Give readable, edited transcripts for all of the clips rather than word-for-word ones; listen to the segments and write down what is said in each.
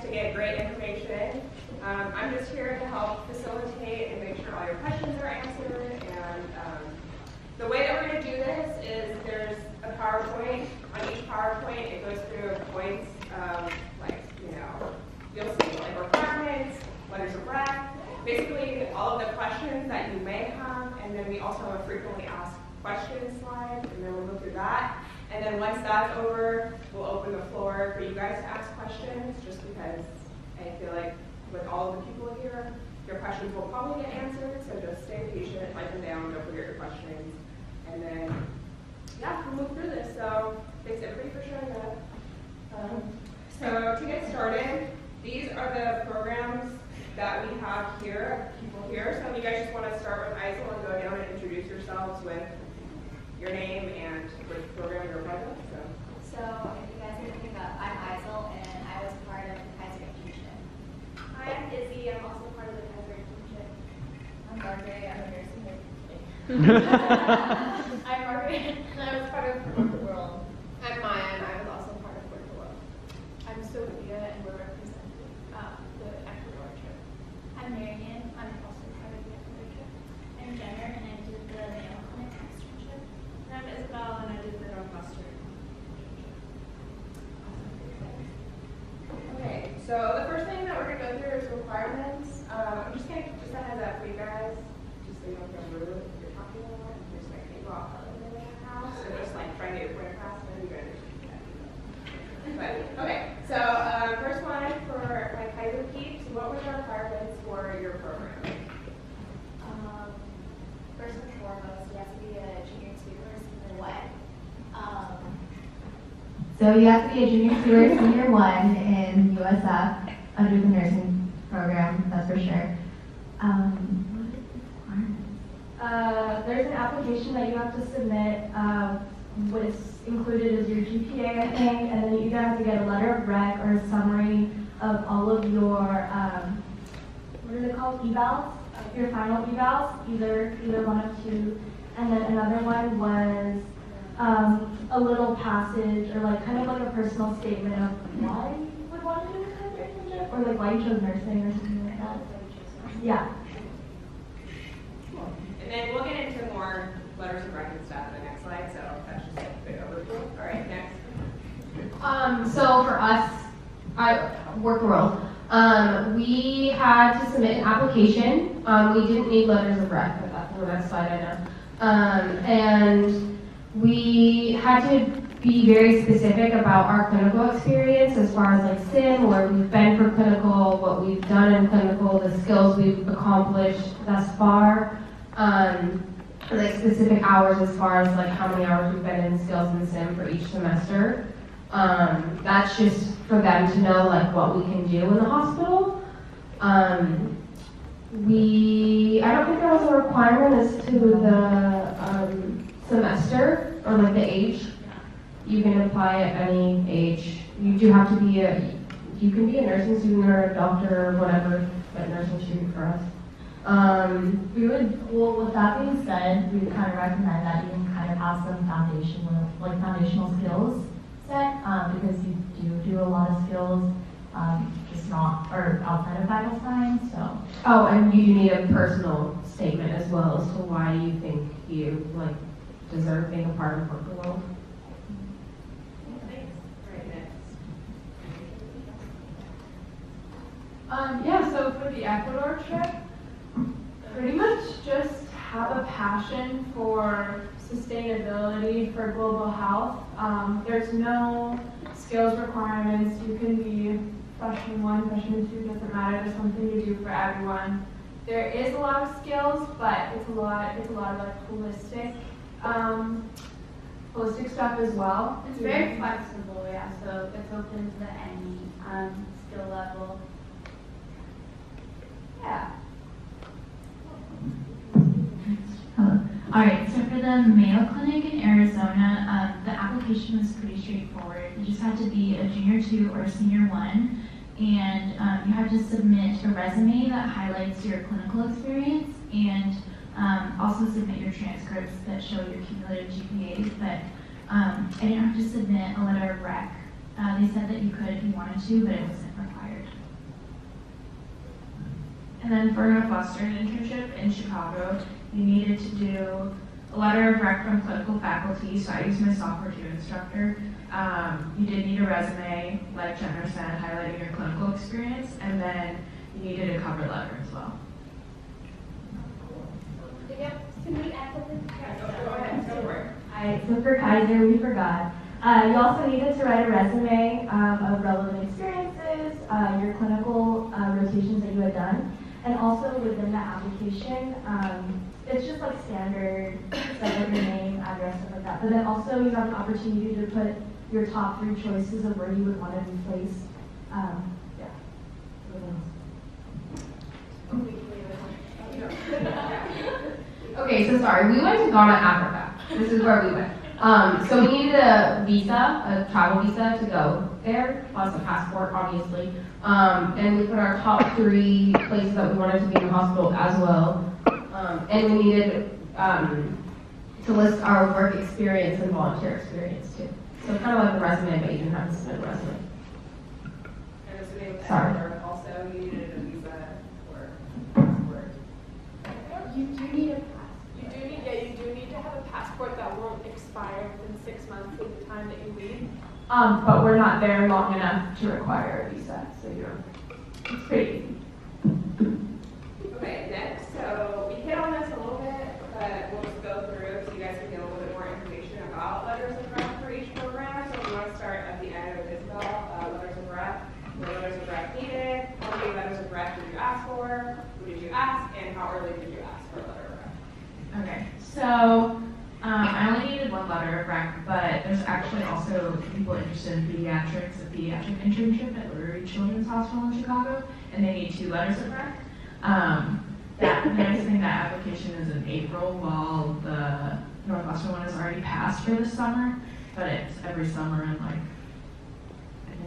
to get great information. I'm just here to help facilitate and make sure all your questions are answered. And the way that we're going to do this is there's a PowerPoint. On each PowerPoint, it goes through points you'll see like requirements, letters of rec, basically all of the questions that you may have. And then we also have a frequently asked questions slide, and then we'll go through that. And then once that's over, we'll open the floor for you guys to ask questions, just because I feel like with all of the people here, your questions will probably get answered, so just stay patient, write them down, don't forget your questions. And then, yeah, we'll move through this. So thanks everybody for showing up. So to get started, these are the programs that we have here, people here. So if you guys just want to start with Eizyl and go down and introduce yourselves with your name and which program you're a part of. So if you guys are looking up, I'm Eizyl, and I was part of the Kaiser Internship. Hi, I'm Izzy. I'm also part of the Kaiser Internship. I'm Margret. I'm a nursing I'm Margret, and I was part of Work the World. I'm Maya, and I was also part of Work the World. I'm Sophia, and we're representing the Ecuador trip. I'm Marian. I'm also part of the Ecuador trip. I'm Jenner, and I did the Mayo Clinic Externship. And I'm Isabel, and I did the Northwestern. Okay, so the first thing that we're going to go through is requirements. I'm just going to just a heads up for you guys, just so you don't feel rude if you're talking a lot. There's like people out in the house, so just like trying to get your point across, and you guys But okay, so first one for my Kaiser peeps, what were the requirements for your program? First and foremost, you have to be a junior 2 or senior 1. So you have to be a junior 2 or senior 1 in USF under the nursing program, that's for sure. There's an application that you have to submit. What is included is your GPA, I think, and then you either have to get a letter of rec or a summary of all of your, what are they called, evals? Your final evals, either one of two. And then another one was a little passage, or like kind of like a personal statement of why you would want to do this kind of internship, or like why you chose nursing or something like that. Yeah. Cool. And then we'll get into more letters of rec and stuff in the next slide, so that's just a big overview. All right, next. So for us, I Work the World. We had to submit an application. We didn't need letters of rec, but that's the next slide I know. And we had to be very specific about our clinical experience as far as like sim, where we've been for clinical, what we've done in clinical, the skills we've accomplished thus far. Like specific hours as far as like how many hours we've been in skills and sim for each semester. That's just for them to know like what we can do in the hospital. I don't think there was a requirement as to the semester or like the age. You can apply at any age. You do have to be you can be a nursing student or a doctor or whatever, but nursing student for us. With that being said, we would kind of recommend that you can kind of have some foundational skills set, because you do a lot of skills, just not, or outside of vital signs, so. Oh, and you need a personal statement as well as to why you think you like deserve being a part of Work the World. Thanks. All right, next. Yeah, so for the Ecuador trip, pretty much just have a passion for sustainability, for global health. There's no skills requirements. You can be freshman 1, freshman 2, doesn't matter. There's something to do for everyone. There is a lot of skills, but it's a lot of like holistic stuff as well. It's very flexible, yeah, so it's open to any skill level. Yeah. Hello. All right, so for the Mayo Clinic in Arizona, the application was pretty straightforward. You just had to be a junior 2 or a senior 1, and you had to submit a resume that highlights your clinical experience, and also submit your transcripts that show your cumulative GPAs, but I didn't have to submit a letter of rec. They said that you could if you wanted to, but it wasn't required. And then for Northwestern internship in Chicago, you needed to do a letter of rec from clinical faculty, so I used my sophomore 2 instructor. You did need a resume, like Jenner said, highlighting your clinical experience, and then you needed a cover letter as well. Can we add something? Go ahead, go for it. Alright, so for Kaiser, we forgot. You also needed to write a resume of relevant experiences, your clinical rotations that you had done, and also within the application, it's just like standard stuff like your name, address, stuff like that. But then also you have an opportunity to put your top 3 choices of where you would want to be placed. Okay, so sorry, we went to Ghana, Africa. This is where we went. So we needed a visa, a travel visa to go there, plus a passport, obviously. And we put our top 3 places that we wanted to be in the hospital as well. And we needed to list our work experience and volunteer experience too. So kind of like a resume, but you didn't have to submit a resume. And this would be Sorry. also you needed a visa or passport. You do need a You do need to have a passport that won't expire within 6 months of the time that you leave. But we're not there long enough to require a visa, so it's pretty easy. Okay, next, so we hit on this a little bit, but we'll just go through so you guys can get a little bit more information about letters of rec for each program. So we want to start at the end of Isabel, letters of rec. Were letters of rec needed? How many letters of rec did you ask for? Who did you ask? And how early did you ask for a letter of rec? Okay, so I only needed 1 letter of rec, but there's actually also people interested in pediatrics, a pediatric internship at Lurie Children's Hospital in Chicago, and they need 2 letters of rec. That nice thing, that application is in April, while the Northwestern one is already passed for this summer, but it's every summer in I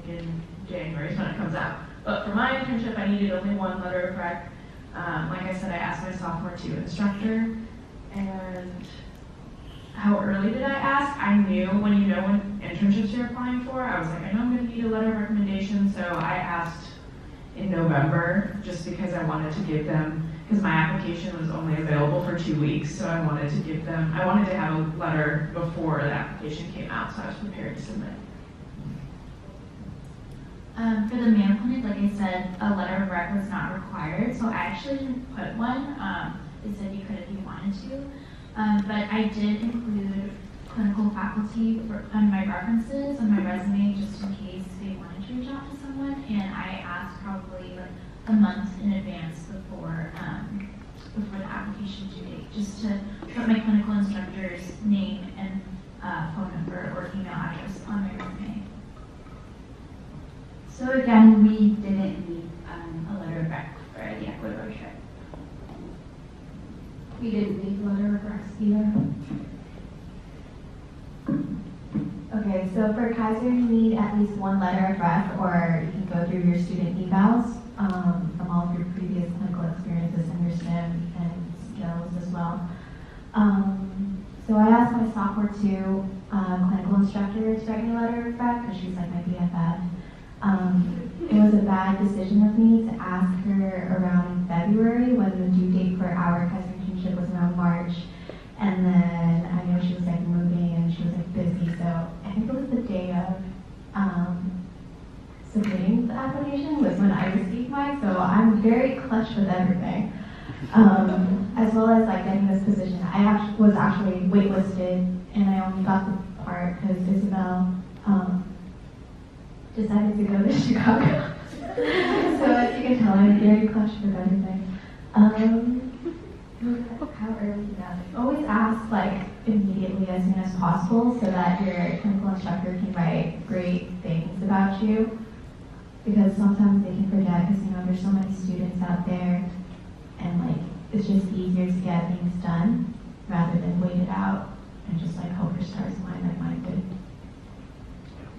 think in January is when it comes out. But for my internship, I needed only 1 letter of rec. Like I said, I asked my sophomore 2 instructor, and how early did I ask? I knew when you know when internships you're applying for, I was like, I know I'm going to need a letter of recommendation, so I asked in November just because I wanted to give them, because my application was only available for 2 weeks, so I wanted to have a letter before the application came out, so I was prepared to submit. For the Mayo Clinic, like I said, a letter of rec was not required, so I actually didn't put one. They said you could if you wanted to. But I did include clinical faculty on my references on my resume just in case they wanted to reach out to someone. And I asked probably a month in advance before the application due date, just to put my clinical instructor's name and phone number or email address on my resume. So again, we didn't need a letter of rec for the Ecuador trip. We didn't need letter of rec either. Okay, so for Kaiser, you need at least 1 letter of rec, or you can go through your student evals from all of your previous clinical experiences and your STEM and skills as well. So I asked my sophomore 2 clinical instructor to write me a letter of rec, because she's like my BFF. It was a bad decision of me to ask her around February when the due date for our Kaiser internship was around March. And then I know she was like moving and she was like busy, so I think it was the day of submitting the application was when I received mine, so I'm very clutch with everything. As well as like getting this position. I was actually waitlisted and I only got the part because Isabel decided to go to Chicago. So as you can tell, I'm very clutch with everything. How early did that? Always ask like immediately as soon as possible so that your clinical instructor can write great things about you. Because sometimes they can forget because there's so many students out there and like it's just easier to get things done rather than wait it out and just like hope your stars align like mine did.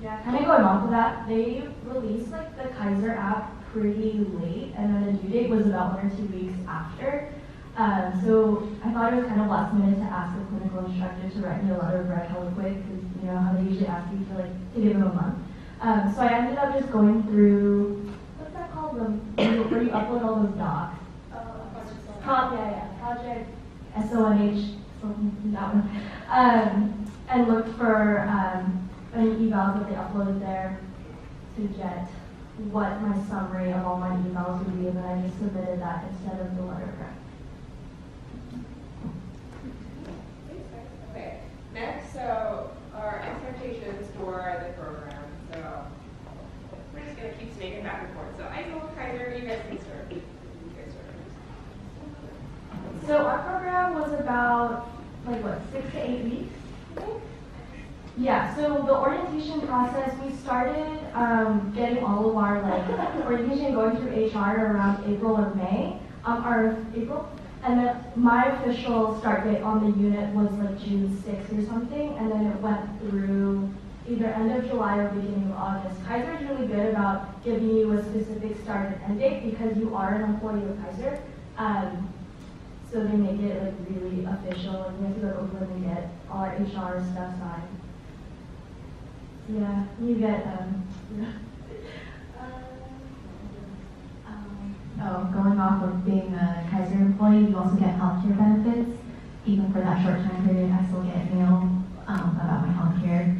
Yeah, kind of going off of that, they released like the Kaiser app pretty late, and then the due date was about 1 or 2 weeks after. So I thought it was kind of last minute to ask the clinical instructor to write me a letter of rec hella quick, because you know how they usually ask you to give them a month. So I ended up just going through, what's that called, where you upload all those docs. SONH, that one, and looked for any evals that they uploaded there to get what my summary of all my evals would be, and then I just submitted that instead of the letter of rec. Okay, next, so our expectations for the program. So we're just gonna keep snaking back and forth. So Eizyl, Kaiser, you guys can start. So our program was about, like what, 6 to 8 weeks, I think? Yeah, so the orientation process, we started getting all of our orientation going through HR around April or May, or April. And then my official start date on the unit was like June 6th or something, and then it went through either end of July or beginning of August. Kaiser is really good about giving you a specific start and end date because you are an employee of Kaiser. So they make it like really official, and we have to go to Oakland and get all our HR stuff signed. Yeah, you get Going off of being a Kaiser employee, you also get healthcare benefits. Even for that short time period, I still get mail about my healthcare.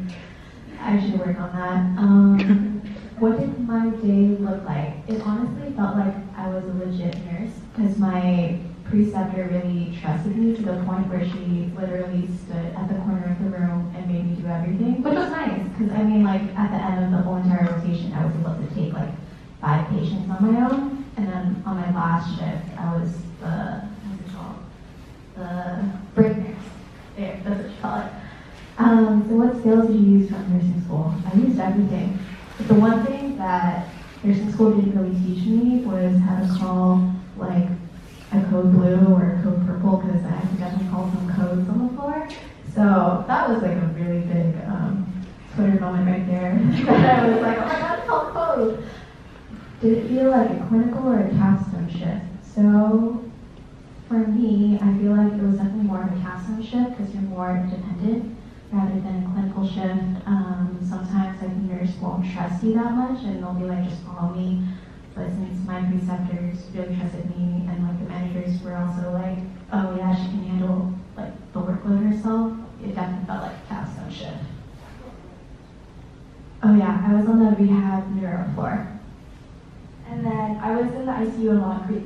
I should work on that. What did my day look like? It honestly felt like I was a legit nurse because my preceptor really trusted me to the point where she literally stood at the corner of the room and made me do everything, which was nice because I mean, like at the end of the whole entire rotation, I was able to take like 5 patients on my own, and then on my last shift, I was the what's it called? The break nurse. There, that's what you call it. So what skills did you use from nursing school? I used everything. But the one thing that nursing school didn't really teach me was how to call like a code blue or a code purple because I accidentally called some codes on the floor. So that was like a really big Twitter moment right there. I was like, oh my god, it's called code. Did it feel like a clinical or a capstone shift? So for me, I feel like it was definitely more of a capstone shift because you're more independent rather than a clinical shift. Sometimes like the nurse won't trust you that much and they'll be like, just follow me. But since my preceptors really trusted me and like the managers were also like, oh yeah, she can handle like the workload herself, it definitely felt like a capstone shift. Oh yeah, I was on the rehab neuro floor. And then I was in the ICU in Long Creek.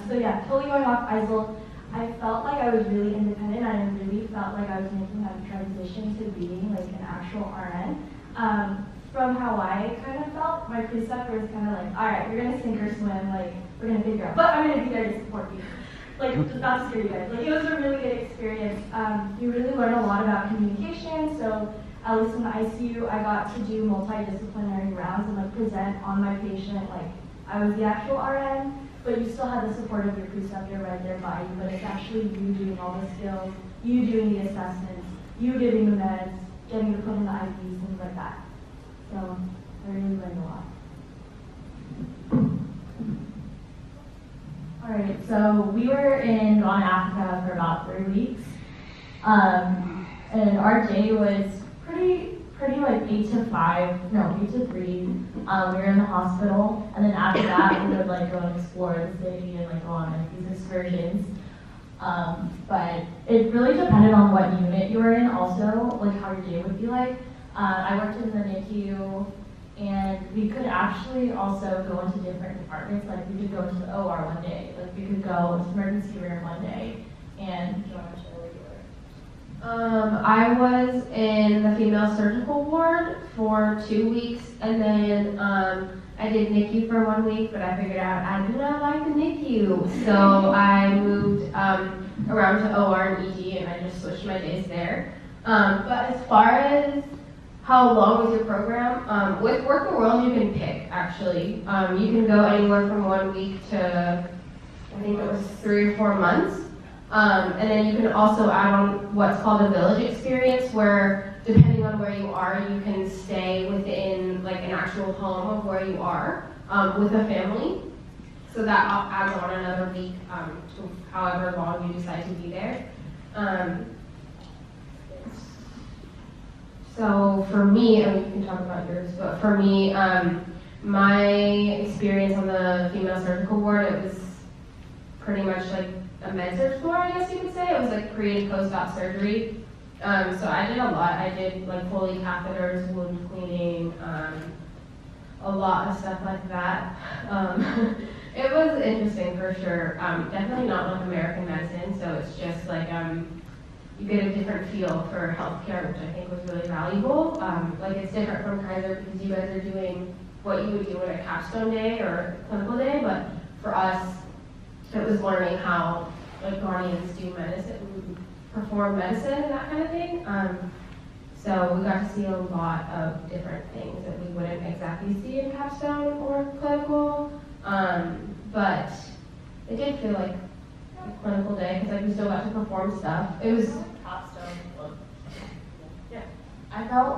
So yeah, totally going off Eizyl. I felt like I was really independent and I really felt like I was making that transition to being like an actual RN. From how I kind of felt, my preceptor was kind of like, all right, you're gonna sink or swim, like we're gonna figure out, but I'm gonna be there to support you. Like, not to scare you guys. Like, it was a really good experience. You really learn a lot about communication. So at least in the ICU, I got to do multidisciplinary rounds and like present on my patient like I was the actual RN, but you still had the support of your preceptor right there by you, but it's actually you doing all the skills, you doing the assessments, you giving the meds, getting to put in the IVs, things like that. So I really learned a lot. Alright, so we were in Ghana, Africa for about 3 weeks. And our day was pretty like 8 to 3. We were in the hospital, and then after that we would like go and explore the city and like go on like these excursions. But it really depended on what unit you were in also, like how your day would be like. I worked in the NICU, and we could actually also go into different departments. Like we could go to the OR one day, like we could go to emergency room one day, and do you want to share where you were? I was in the female surgical ward for 2 weeks, and then I did NICU for 1 week, but I figured out I do not like the NICU, so I moved around to OR and ED, and I just switched my days there. But as far as how long was your program, with Work the World you can pick, actually. You can go anywhere from 1 week to, I think it was 3 or 4 months. And then you can also add on what's called a village experience, where depending on where you are, you can stay within like an actual home of where you are with a family. So that adds on another week to however long you decide to be there. So for me, I mean, you can talk about yours, but for me, my experience on the female surgical ward, it was pretty much like a med-surg floor, I guess you could say. It was like pre and post-op surgery. So I did a lot. I did like Foley catheters, wound cleaning, a lot of stuff like that. It was interesting for sure. Definitely not like American medicine, so it's just like you get a different feel for healthcare, which I think was really valuable. Like it's different from Kaiser because you guys are doing what you would do on a capstone day or clinical day, but for us, it was learning how like guardians do medicine, perform medicine and that kind of thing. So we got to see a lot of different things that we wouldn't exactly see in capstone or clinical, but it did feel like a clinical day because like we still got to perform stuff. It was Capstone. Yeah.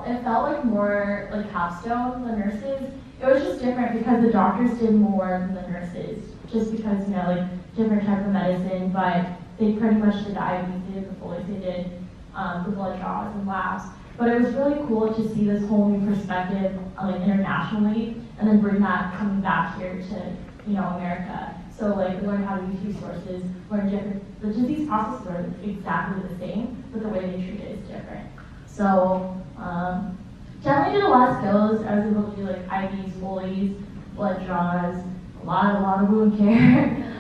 It felt like more like capstone, the nurses. It was just different because the doctors did more than the nurses, just because, you know, like different type of medicine, but they pretty much did the IVs, they did the Foley, they did the blood draws and labs. But it was really cool to see this whole new perspective, like internationally, and then bring that coming back here to, you know, America. So like learn how to use resources, learn different, the disease processes are exactly the same, but the way they treat it is different. So definitely did a lot of skills. I was able to do like IVs, Foleys, blood draws, a lot of wound care.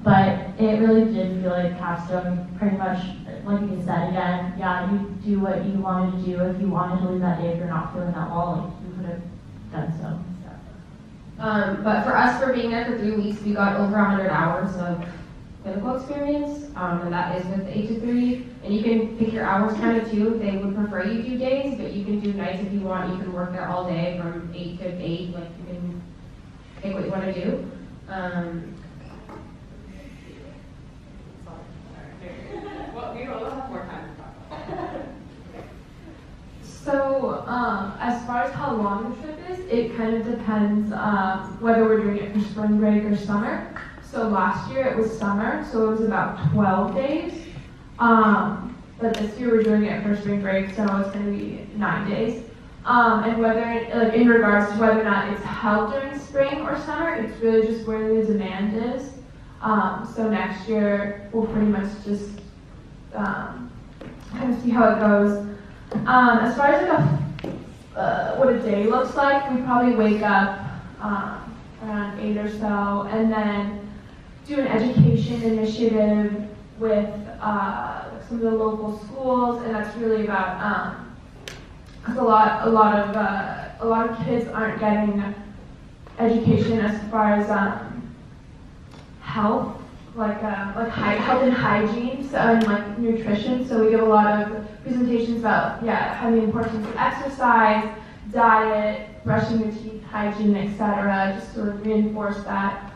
But it really did feel like capstone, pretty much, like you said again, yeah, you do what you wanted to do. If you wanted to leave that day, if you're not feeling that well, like you could have done so. But for us, for being there for 3 weeks, we got over 100 hours of clinical experience, and that is with the 8 to 3. And you can pick your hours kind of too. They would prefer you do days, but you can do nights if you want. You can work there all day from 8 to 8. Like you can pick what you want to do. Well, we'll have more time to talk about that. So, as far as how long the trip is, it kind of depends whether we're doing it for spring break or summer. So last year it was summer, so it was about 12 days. But this year we're doing it for spring break, so it's going to be 9 days. And whether, like in regards to whether or not it's held during spring or summer, it's really just where the demand is. So next year we'll pretty much just kind of see how it goes. As far as like what a day looks like, we probably wake up around 8 or so, and then do an education initiative with some of the local schools, and that's really about because a lot of kids aren't getting education as far as health, like health and hygiene, so, and like nutrition. So we give a lot of presentations about how the importance of exercise, diet, brushing your teeth, hygiene, etc. Just sort of reinforce that.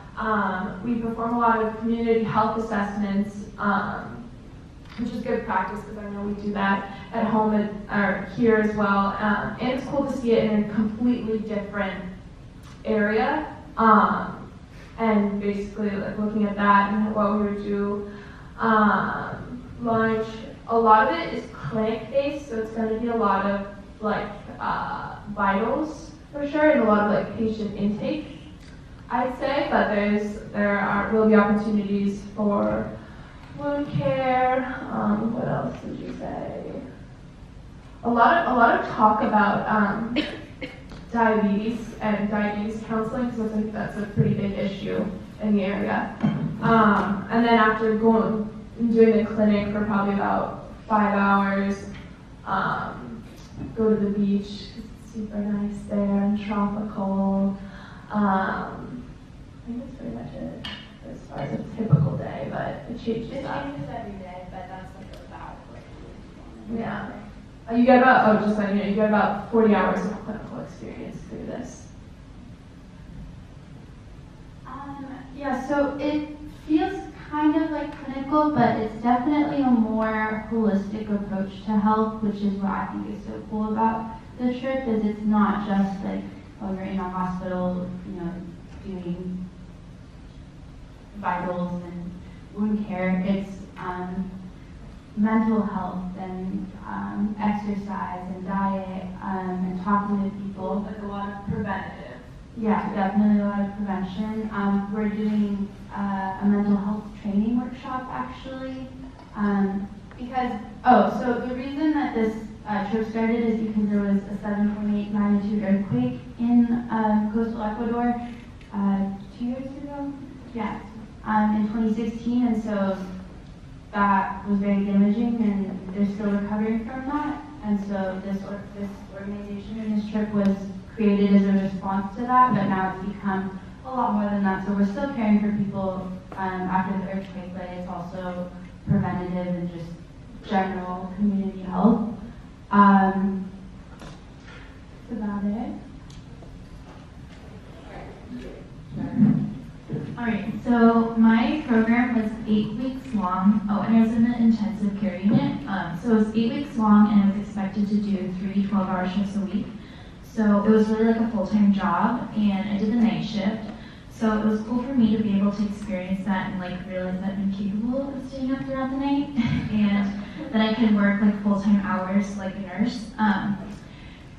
We perform a lot of community health assessments, which is good practice because I know we do that at home or here as well. And it's cool to see it in a completely different area. And basically like looking at that and what we would do. Lunch, a lot of it is clinic based, so it's going to be a lot of like vitals for sure, and a lot of like patient intake, I'd say. But there will be opportunities for wound care. What else did you say? A lot of talk about diabetes and diabetes counseling, because I think that's a pretty big issue in the area. And then after doing the clinic for probably about 5 hours, go to the beach, 'cause it's super nice there and tropical. I think that's pretty much it as far as a typical day, but it changes It up. changes every day, but that's like about Yeah. You get about, just letting you know, you get about 40 hours of clinical experience through this. Yeah, so it feels kind of like clinical, but it's definitely a more holistic approach to health, which is what I think is so cool about the trip, is it's not just like, oh, you're in a hospital, you know, doing vitals and wound care. It's mental health and exercise and diet and talking to people. Like a lot of preventative Yeah, definitely a lot of prevention. We're doing a mental health training workshop actually. So the reason that this trip started is because there was a 7.8 magnitude earthquake in coastal Ecuador 2 years ago. Yeah, in 2016, and so that was very damaging, and they're still recovering from that. And so this organization and this trip was created as a response to that, but now it's become a lot more than that. So we're still caring for people after the earthquake, but it's also preventative and just general community health. That's about it. Alright, so my program was 8 weeks long. Oh, and I was in the intensive care unit. So it was 8 weeks long, and I was expected to do 3 12-hour shifts a week. So it was really like a full-time job, and I did the night shift. So it was cool for me to be able to experience that and like realize that I'm capable of staying up throughout the night, and that I could work like full-time hours like a nurse.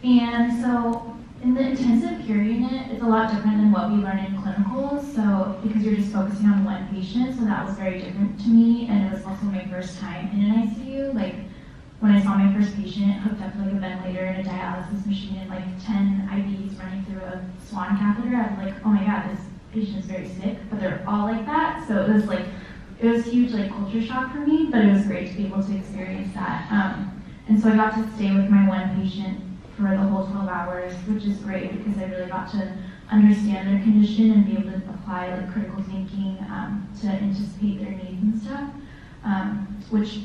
And so in the intensive care unit, it's a lot different than what we learn in clinicals. So because you're just focusing on one patient, so that was very different to me. And it was also my first time in an ICU. Like when I saw my first patient hooked up to like a ventilator and a dialysis machine and like 10 IVs running through a swan catheter, I was like, oh my God, this patient is very sick. But they're all like that. So it was huge like culture shock for me, but it was great to be able to experience that. And so I got to stay with my one patient for the whole 12 hours, which is great because I really got to understand their condition and be able to apply like critical thinking to anticipate their needs and stuff, which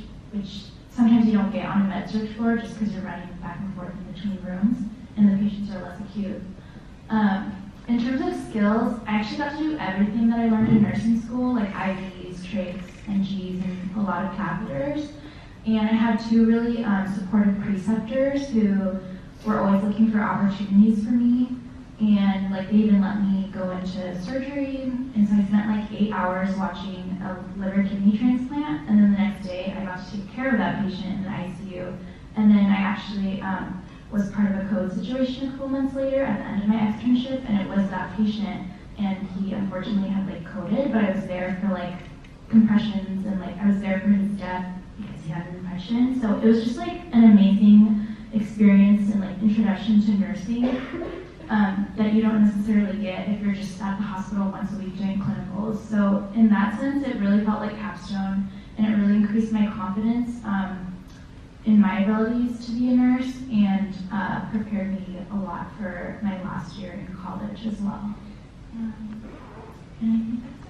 sometimes you don't get on a med surg floor just because you're running back and forth in between rooms and the patients are less acute. In terms of skills, I actually got to do everything that I learned in nursing school, like IVs, trachs, NGs, and a lot of catheters. And I had 2 really supportive preceptors who were always looking for opportunities for me, and like they even let me go into surgery, and so I spent like 8 hours watching a liver kidney transplant, and then the next day I got to take care of that patient in the ICU, and then I actually was part of a code situation a couple months later at the end of my externship, and it was that patient, and he unfortunately had like coded, but I was there for like compressions, and like I was there for his death because he had an infection. So it was just like an amazing experience and like introduction to nursing that you don't necessarily get if you're just at the hospital once a week doing clinicals. So in that sense, it really felt like capstone, and it really increased my confidence in my abilities to be a nurse, and prepared me a lot for my last year in college as well. And I think that's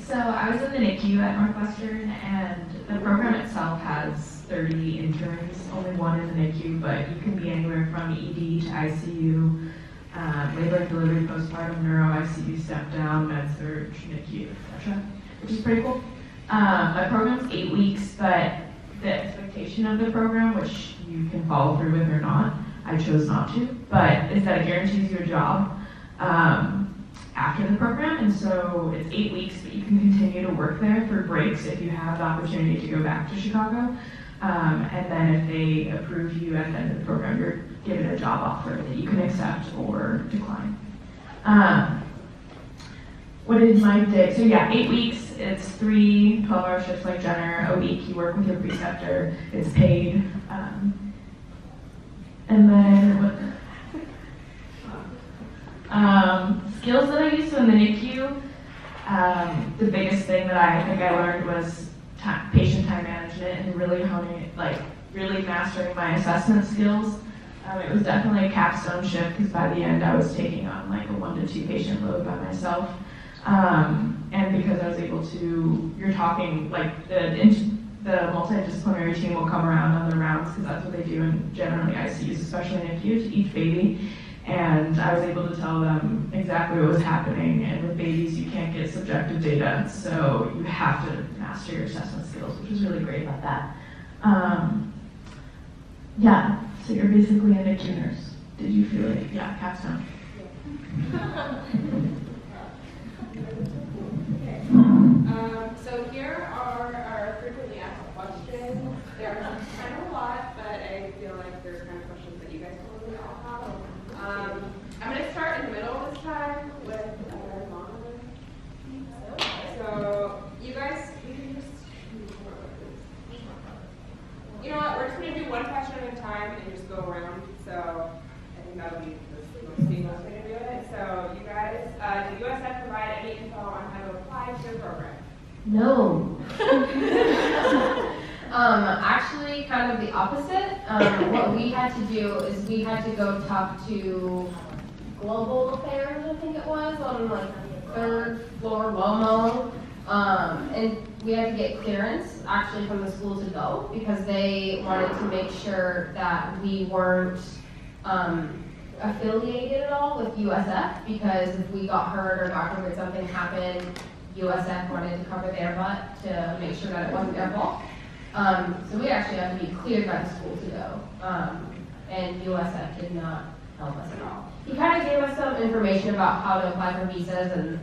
it. So I was in the NICU at Northwestern, and the program itself has 30 interns, only 1 in the NICU, but you can be anywhere from ED to ICU, labor and delivery, postpartum, neuro, ICU, step down, med surg, NICU, etc., which is pretty cool. My program's 8 weeks, but the expectation of the program, which you can follow through with or not, I chose not to, but is that it guarantees you a job after the program, and so it's 8 weeks, but you can continue to work there through breaks if you have the opportunity to go back to Chicago. And then if they approve you at the end of the program, you're given a job offer that you can accept or decline. What is my day? So yeah, 8 weeks, it's 3 12-hour shifts like Jenner a week. You work with your preceptor, it's paid. And then skills that I used in the NICU, the biggest thing that I think I learned was patient time management and really honing it, like really mastering my assessment skills. It was definitely a capstone shift because by the end I was taking on like a 1 to 2 patient load by myself. And because I was able to, you're talking like the multidisciplinary team will come around on their rounds because that's what they do in generally ICUs, especially in NICU, to each baby. And I was able to tell them exactly what was happening. And with babies, you can't get subjective data, so you have to master your assessment skills, which is really great about that. Yeah, so you're basically a NICU nurse. Did you feel it? Yeah, capstone. So here are our frequently asked questions. There's kind of a lot, but I feel like there's kind of questions that you guys probably all have. time and just go around. So I think that would be the most seamless way to do it. So you guys, did USF provide any info on how to apply to the program? No. Actually, kind of the opposite. What we had to do is we had to go talk to Global Affairs, I think it was, on like 3rd floor LOMO. And we had to get clearance actually from the school to go because they wanted to make sure that we weren't affiliated at all with USF, because if we got hurt or God forbid something happened, USF wanted to cover their butt to make sure that it wasn't their fault. So we actually had to be cleared by the school to go. And USF did not help us at all. He kind of gave us some information about how to apply for visas and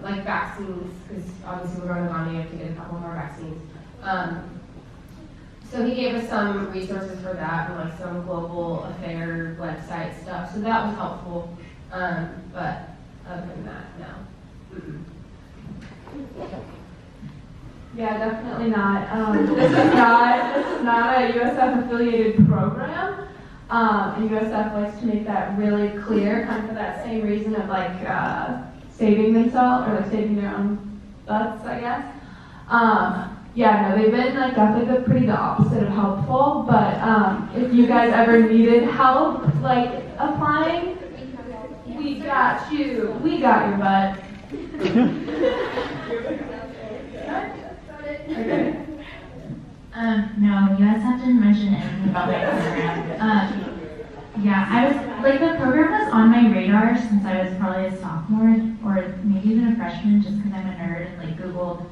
like vaccines, because obviously we're going to Ghana, you have to get a couple more vaccines. So he gave us some resources for that and like some global affair website stuff. So that was helpful. But other than that, no. Yeah, definitely not. This is not a USF affiliated program. And USF likes to make that really clear, kind of for that same reason of like saving themselves or like saving their own butts, I guess. Yeah, no, they've been like definitely pretty the opposite of helpful. But if you guys ever needed help like applying, we got you. We got your butt. Okay. No, USF didn't mention anything about my program. Yeah, I was, like, the program was on my radar since I was probably a sophomore, or maybe even a freshman, just because I'm a nerd and, like, Googled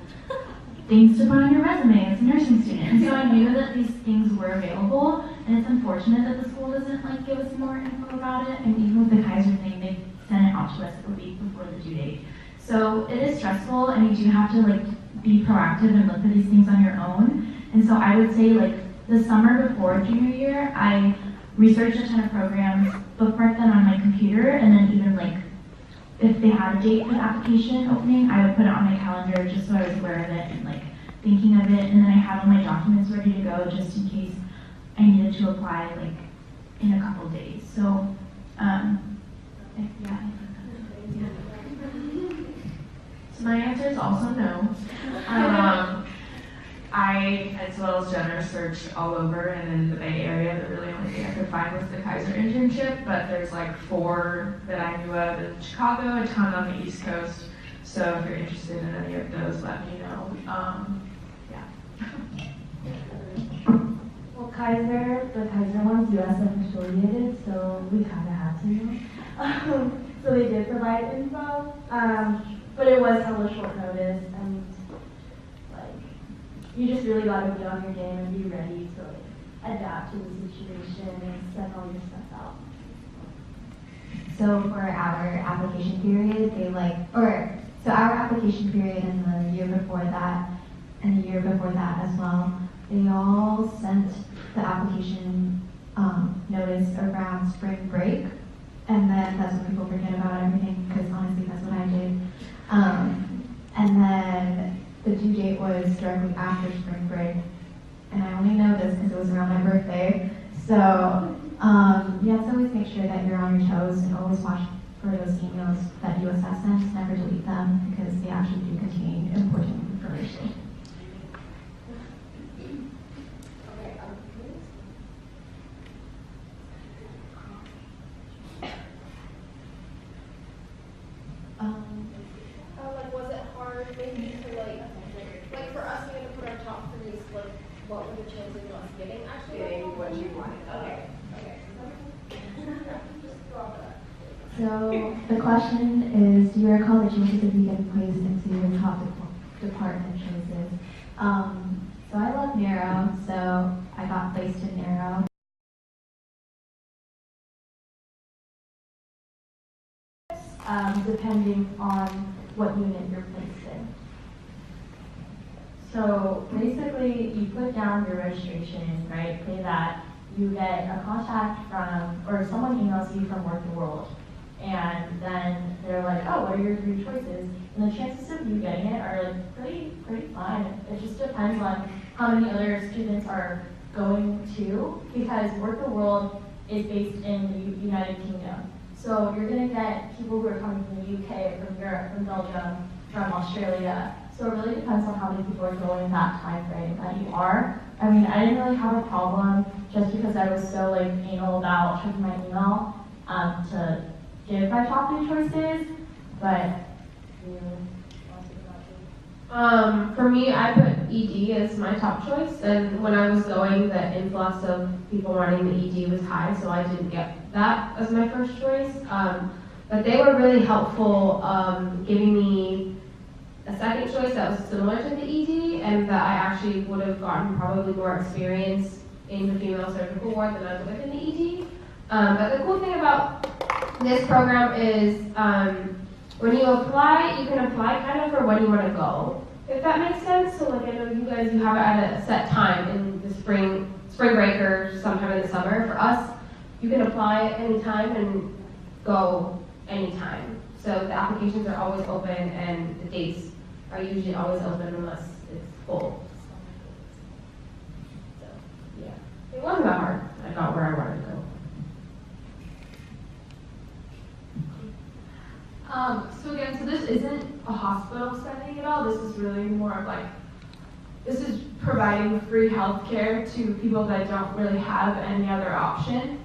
things to put on your resume as a nursing student. And so I knew that these things were available, and it's unfortunate that the school doesn't, like, give us more info about it. And even with the Kaiser thing, they sent it out to us a week before the due date. So it is stressful, and you do have to, like, be proactive and look for these things on your own. And so I would say, like, the summer before junior year, I researched a ton of programs, bookmarked them on my computer, and then even, like, if they had a date for the application opening, I would put it on my calendar just so I was aware of it and, like, thinking of it. And then I had all my documents ready to go just in case I needed to apply, like, in a couple days. So, yeah. So my answer is also no. I, as well as Jenner, searched all over, and in the Bay Area, the really only thing I could find was the Kaiser internship, but there's like 4 that I knew of in Chicago, a ton on the East Coast. So if you're interested in any of those, let me know. Yeah. Well, the Kaiser one's USF affiliated, so we kind of had to know. So they did provide info, but it was hella short notice, and you just really got to be on your game and be ready to like adapt to the situation and send all your stuff out. So for our application period, our application period and the year before that, and the year before that as well, they all sent the application notice around spring break, and then that's when people forget about everything, because honestly that's what I did. And then the due date was directly after spring break, and I only know this because it was around my birthday. So you have to always make sure that you're on your toes and always watch for those emails that USF sends. Never delete them because they actually do contain important information. Like, was it hard maybe to like for us, we had to put our top 3s, like, what were the chances of us getting actually what you wanted. Okay. So the question is, do you recall the chances of you getting placed into your top department choices? So I love neuro, so I got placed in neuro. Depending on what unit you're placed in. So basically, you put down your registration, right? Say that you get a contact from, or someone emails you from Work the World, and then they're like, oh, what are your 3 choices? And the chances of you getting it are like pretty fine. It just depends on how many other students are going to, because Work the World is based in the United Kingdom. So you're going to get people who are coming from the UK, from Europe, from Belgium, from Australia. So it really depends on how many people are going that time frame that you are. I mean, I didn't really have a problem just because I was so like anal about checking my email to give my top 3 choices, but for me, I put ED as my top choice, and when I was going, the influx of people wanting the ED was high, so I didn't get that as my first choice. But they were really helpful, giving me a second choice that was similar to the ED, and that I actually would have gotten probably more experience in the female surgical ward than I would have in the ED. But the cool thing about this program is when you apply, you can apply kind of for when you want to go, if that makes sense. So like I know you guys, you have it at a set time in the spring break or sometime in the summer. For us, you can apply at any time and go anytime. So the applications are always open and the dates are usually always open unless it's full. So yeah, it wasn't that hard. I got where I wanted to go. So again, so this isn't a hospital setting at all. This is really more of like, this is providing free healthcare to people that don't really have any other option.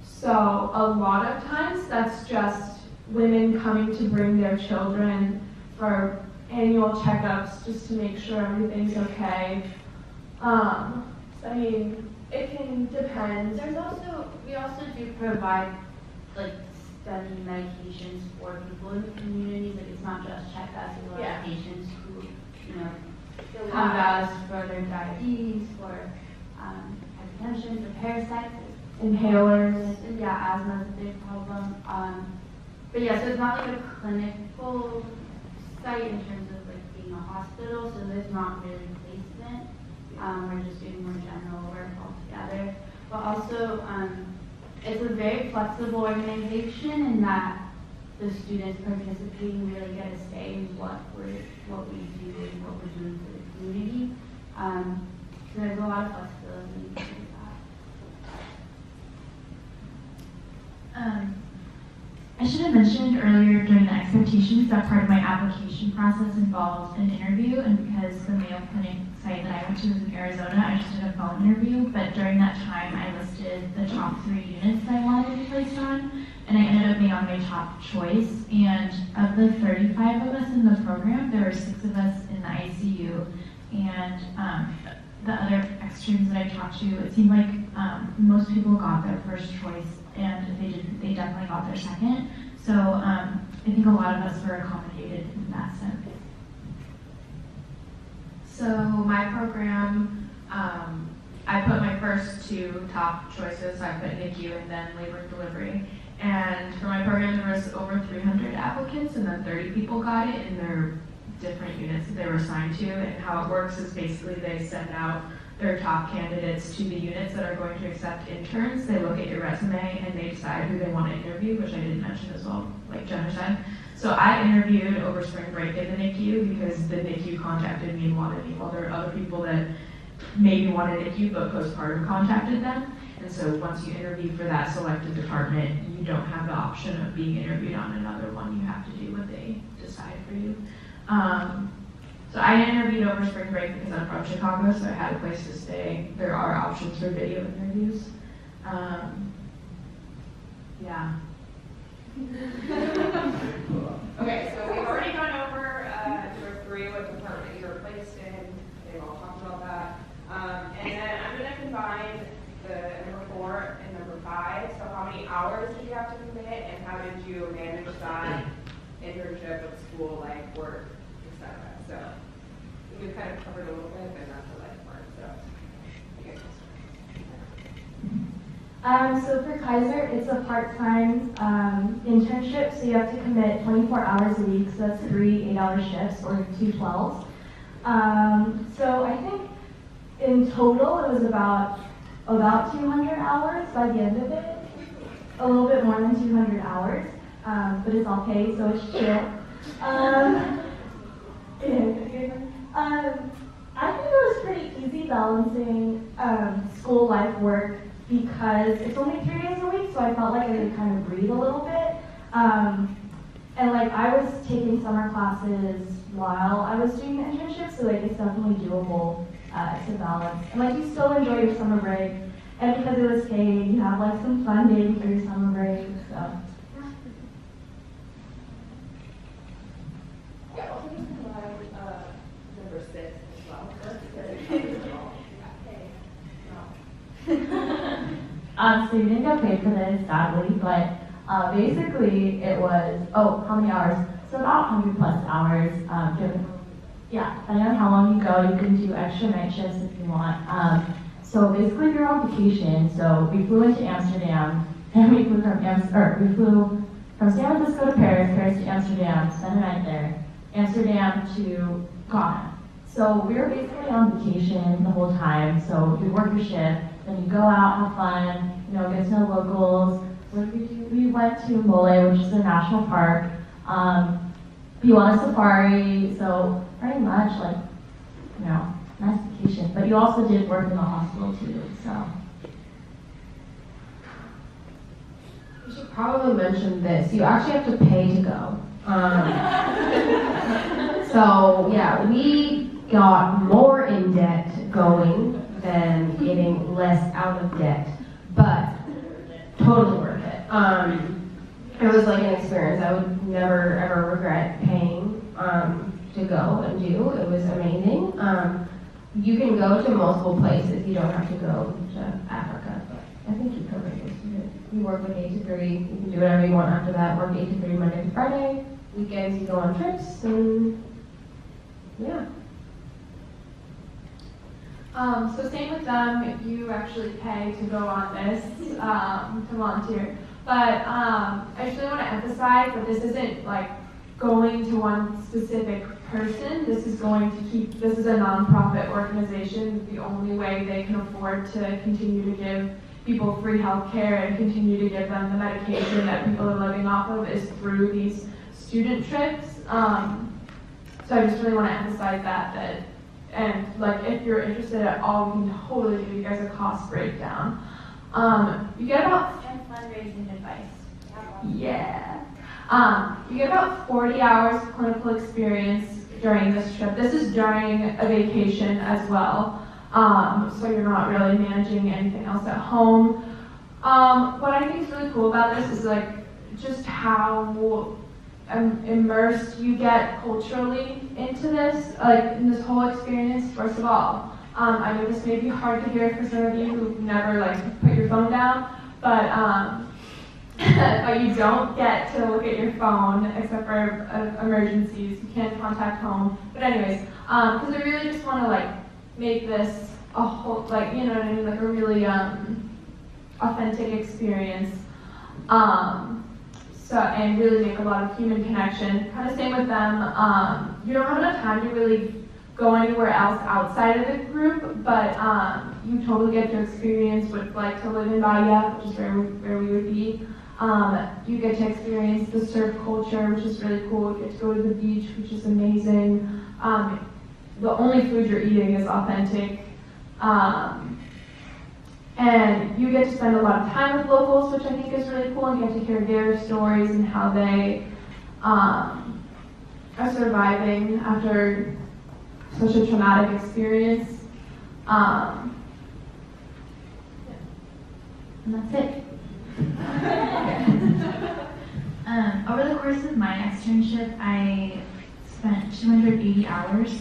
So a lot of times that's just women coming to bring their children for annual checkups just to make sure everything's okay. I mean, it can depend. We also do provide like study medications for people in the community. Like it's not just checkups. There's a lot of patients who, come to us for their diabetes, for hypertension, for parasites, Inhalers. Yeah, asthma is a big problem. But yeah, so it's not like a clinical site in terms of like being a hospital. So there's not really placement. We're just doing more general work altogether. But also, it's a very flexible organization in that the students participating really get a say in what we do and what we're doing for the community. So there's a lot of flexibility with that. I should have mentioned earlier during the expectations that part of my application process involved an interview, and because the Mayo Clinic site that I went to was in Arizona, I just did a phone interview, but during that time I listed the top 3 units that I wanted to be placed on, and I ended up being on my top choice, and of the 35 of us in the program, there were 6 of us in the ICU, and the other externs that I talked to, it seemed like most people got their first choice, and if they didn't, they definitely got their second. So I think a lot of us were accommodated in that sense. So my program, I put my first 2 top choices. I put NICU and then labor and delivery. And for my program, there was over 300 applicants, and then 30 people got it in their different units that they were assigned to. And how it works is basically they send out their top candidates to the units that are going to accept interns. They look at your resume and they decide who they want to interview, which I didn't mention as well, like Jenna said. So I interviewed over spring break in the NICU because the NICU contacted me and wanted me. While there are other people that maybe wanted NICU but postpartum contacted them. And so once you interview for that selected department, you don't have the option of being interviewed on another one. You have to do what they decide for you. So I interviewed over spring break because I'm from Chicago, so I had a place to stay. There are options for video interviews. Yeah. Okay, so we've already gone over number 3, what department you were placed in. They've all talked about that. And then I'm going to combine the number 4 and number 5. So how many hours did you have to commit, and how did you manage that internship with school, like work, etc. So we've kind of covered a little bit, but not the life part. So you guys can start. So for Kaiser, it's a part-time internship, so you have to commit 24 hours a week, so that's 3 8-hour shifts or 2 12s. So I think in total it was about 200 hours by the end of it, a little bit more than 200 hours, but it's all paid, so it's chill. I think it was pretty easy balancing school life work because it's only 3 days a week, so I felt like I could kind of breathe a little bit. And like I was taking summer classes while I was doing the internship, so like it's definitely doable to balance. And like you still enjoy your summer break, and because it was paid, you have like some fun dating for your summer break. So. Yeah, also just provide number 6 as well. So you didn't get paid for this, sadly, but basically it was, how many hours? So about 100 plus hours. Depending on how long you go, you can do extra night shifts if you want. So basically you're on vacation. So we flew into Amsterdam, and we flew from San Francisco to Paris, Paris to Amsterdam, spend the night there, Amsterdam to Ghana. So we were basically on vacation the whole time. So you work your shift, then you go out, have fun, get to know locals. What did we do? We went to Mayo, which is a national park. You on a safari, so pretty much like, nice vacation. But you also did work in the hospital too, so. We should probably mention this. You actually have to pay to go. So yeah, we got more in debt going than getting less out of debt, but totally worth it. It was like an experience I would never ever regret paying to go and do. It was amazing. You can go to multiple places. You don't have to go to Africa, but I think you covered most of it. You work like 8 to 3. You can do whatever you want after that. Work 8 to 3 Monday to Friday. Weekends you go on trips, and yeah. So same with them, you actually pay to go on this, to volunteer. But I just really want to emphasize that this isn't like going to one specific person. This is this is a nonprofit organization. The only way they can afford to continue to give people free health care and continue to give them the medication that people are living off of is through these student trips. So I just really want to emphasize that and like if you're interested at all, we can totally give you guys a cost breakdown. You get about And fundraising advice. Yeah. You get about 40 hours of clinical experience during this trip. This is during a vacation as well. So you're not really managing anything else at home. What I think is really cool about this is like just how immersed you get culturally into this, like in this whole experience. First of all, I know this may be hard to hear for some of you who've never like put your phone down, but but you don't get to look at your phone except for emergencies. You can't contact home. But anyways, because I really just want to like make this a whole, like, you know what I mean, like a really authentic experience. And really make a lot of human connection. Kind of same with them. You don't have enough time to really go anywhere else outside of the group, but you totally get to experience what it's like to live in Bahia, which is where we would be. You get to experience the surf culture, which is really cool. You get to go to the beach, which is amazing. The only food you're eating is authentic. And you get to spend a lot of time with locals, which I think is really cool, and get to hear their stories and how they are surviving after such a traumatic experience. And that's it. Over the course of my externship, I spent 280 hours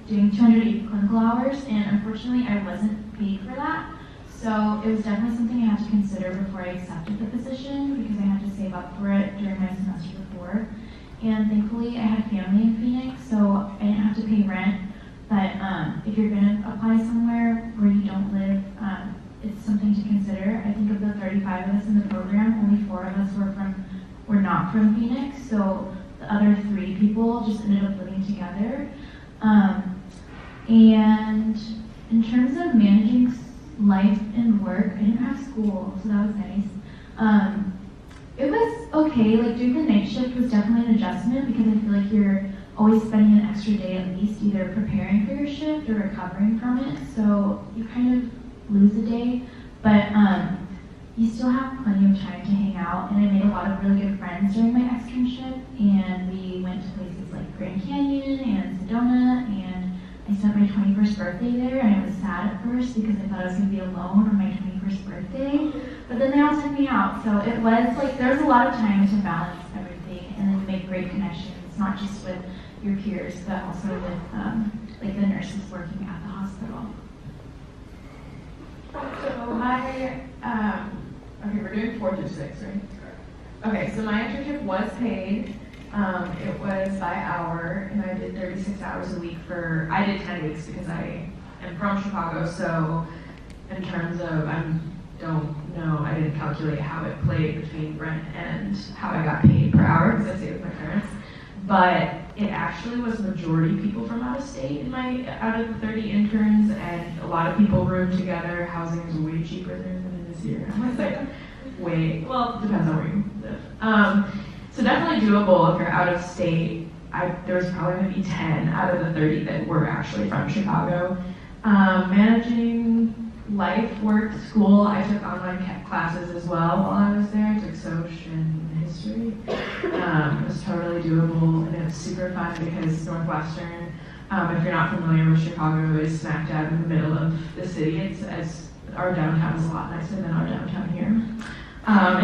doing 280 clinical hours, and unfortunately I wasn't paid for that. So it was definitely something I had to consider before I accepted the position, because I had to save up for it during my semester before. And thankfully I had family in Phoenix, so I didn't have to pay rent. But if you're going to apply somewhere where you don't live, it's something to consider. I think of the 35 of us in the program, only 4 of us were not from Phoenix, so the other 3 people just ended up living together. And in terms of managing life and work, I didn't have school, so that was nice. It was okay, like doing the night shift was definitely an adjustment because I feel like you're always spending an extra day at least either preparing for your shift or recovering from it. So you kind of lose a day, but you still have plenty of time to hang out. And I made a lot of really good friends during my externship, and we went to places like Grand Canyon and Sedona, and I spent my 21st birthday there, and I was sad at first because I thought I was going to be alone on my 21st birthday, but then they all took me out. So it was like, there was a lot of time to balance everything and then make great connections, not just with your peers, but also with like the nurses working at the hospital. So my, okay, we're doing 4 through 6, right? Okay, so my internship was paid. It was by hour, and I did 36 hours a week I did 10 weeks because I am from Chicago, so in terms of, I didn't calculate how it played between rent and how I got paid per hour because I stayed with my parents, but it actually was majority people from out of state out of the 30 interns, and a lot of people roomed together. Housing is way cheaper there than it is here. I was like, well, it depends on where you live. So definitely doable if you're out of state. There was probably maybe 10 out of the 30 that were actually from Chicago. Managing life, work, school, I took online classes as well while I was there. I took Soch and history. It was totally doable, and it was super fun because Northwestern, if you're not familiar with Chicago, is smack dab in the middle of the city. Our downtown is a lot nicer than our downtown here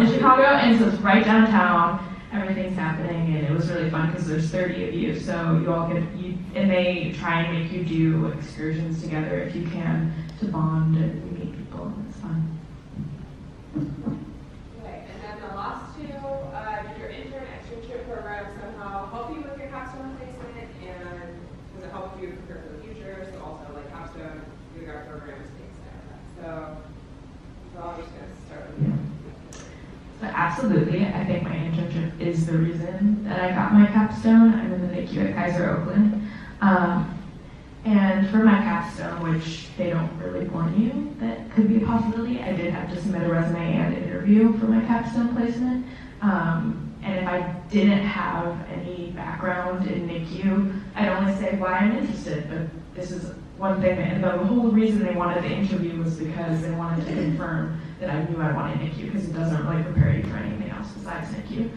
in Chicago, and so it's right downtown. Everything's happening, and it was really fun because there's 30 of you, so you all and they try and make you do excursions together if you can to bond and meet people. It's fun. Okay, and then the last two, did your intern externship program somehow help you with your capstone placement, and does it help you prepare for the future? So also like capstone, you got programs, things like that. So I'm just gonna start with you. So absolutely, I think my internship is the reason that I got my capstone. I'm in the NICU at Kaiser, Oakland. And for my capstone, which they don't really warn you that could be a possibility, I did have to submit a resume and interview for my capstone placement. And if I didn't have any background in NICU, I'd only say why I'm interested, but this is one thing, and the whole reason they wanted the interview was because they wanted to confirm that I knew I wanted NICU, because it doesn't really prepare you for anything else besides NICU.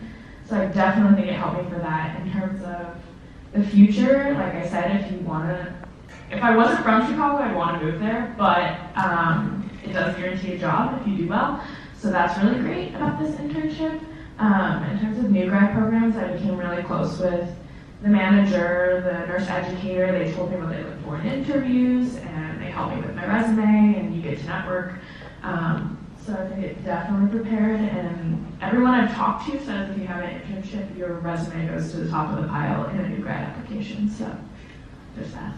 So I definitely think it helped me for that. In terms of the future, like I said, if I wasn't from Chicago, I'd want to move there, but it does guarantee a job if you do well. So that's really great about this internship. In terms of new grad programs, I became really close with the manager, the nurse educator. They told me what they look for in interviews, and they helped me with my resume, and you get to network. So I think it definitely prepared, and everyone I've talked to says if you have an internship, your resume goes to the top of the pile in a new grad application, so there's that.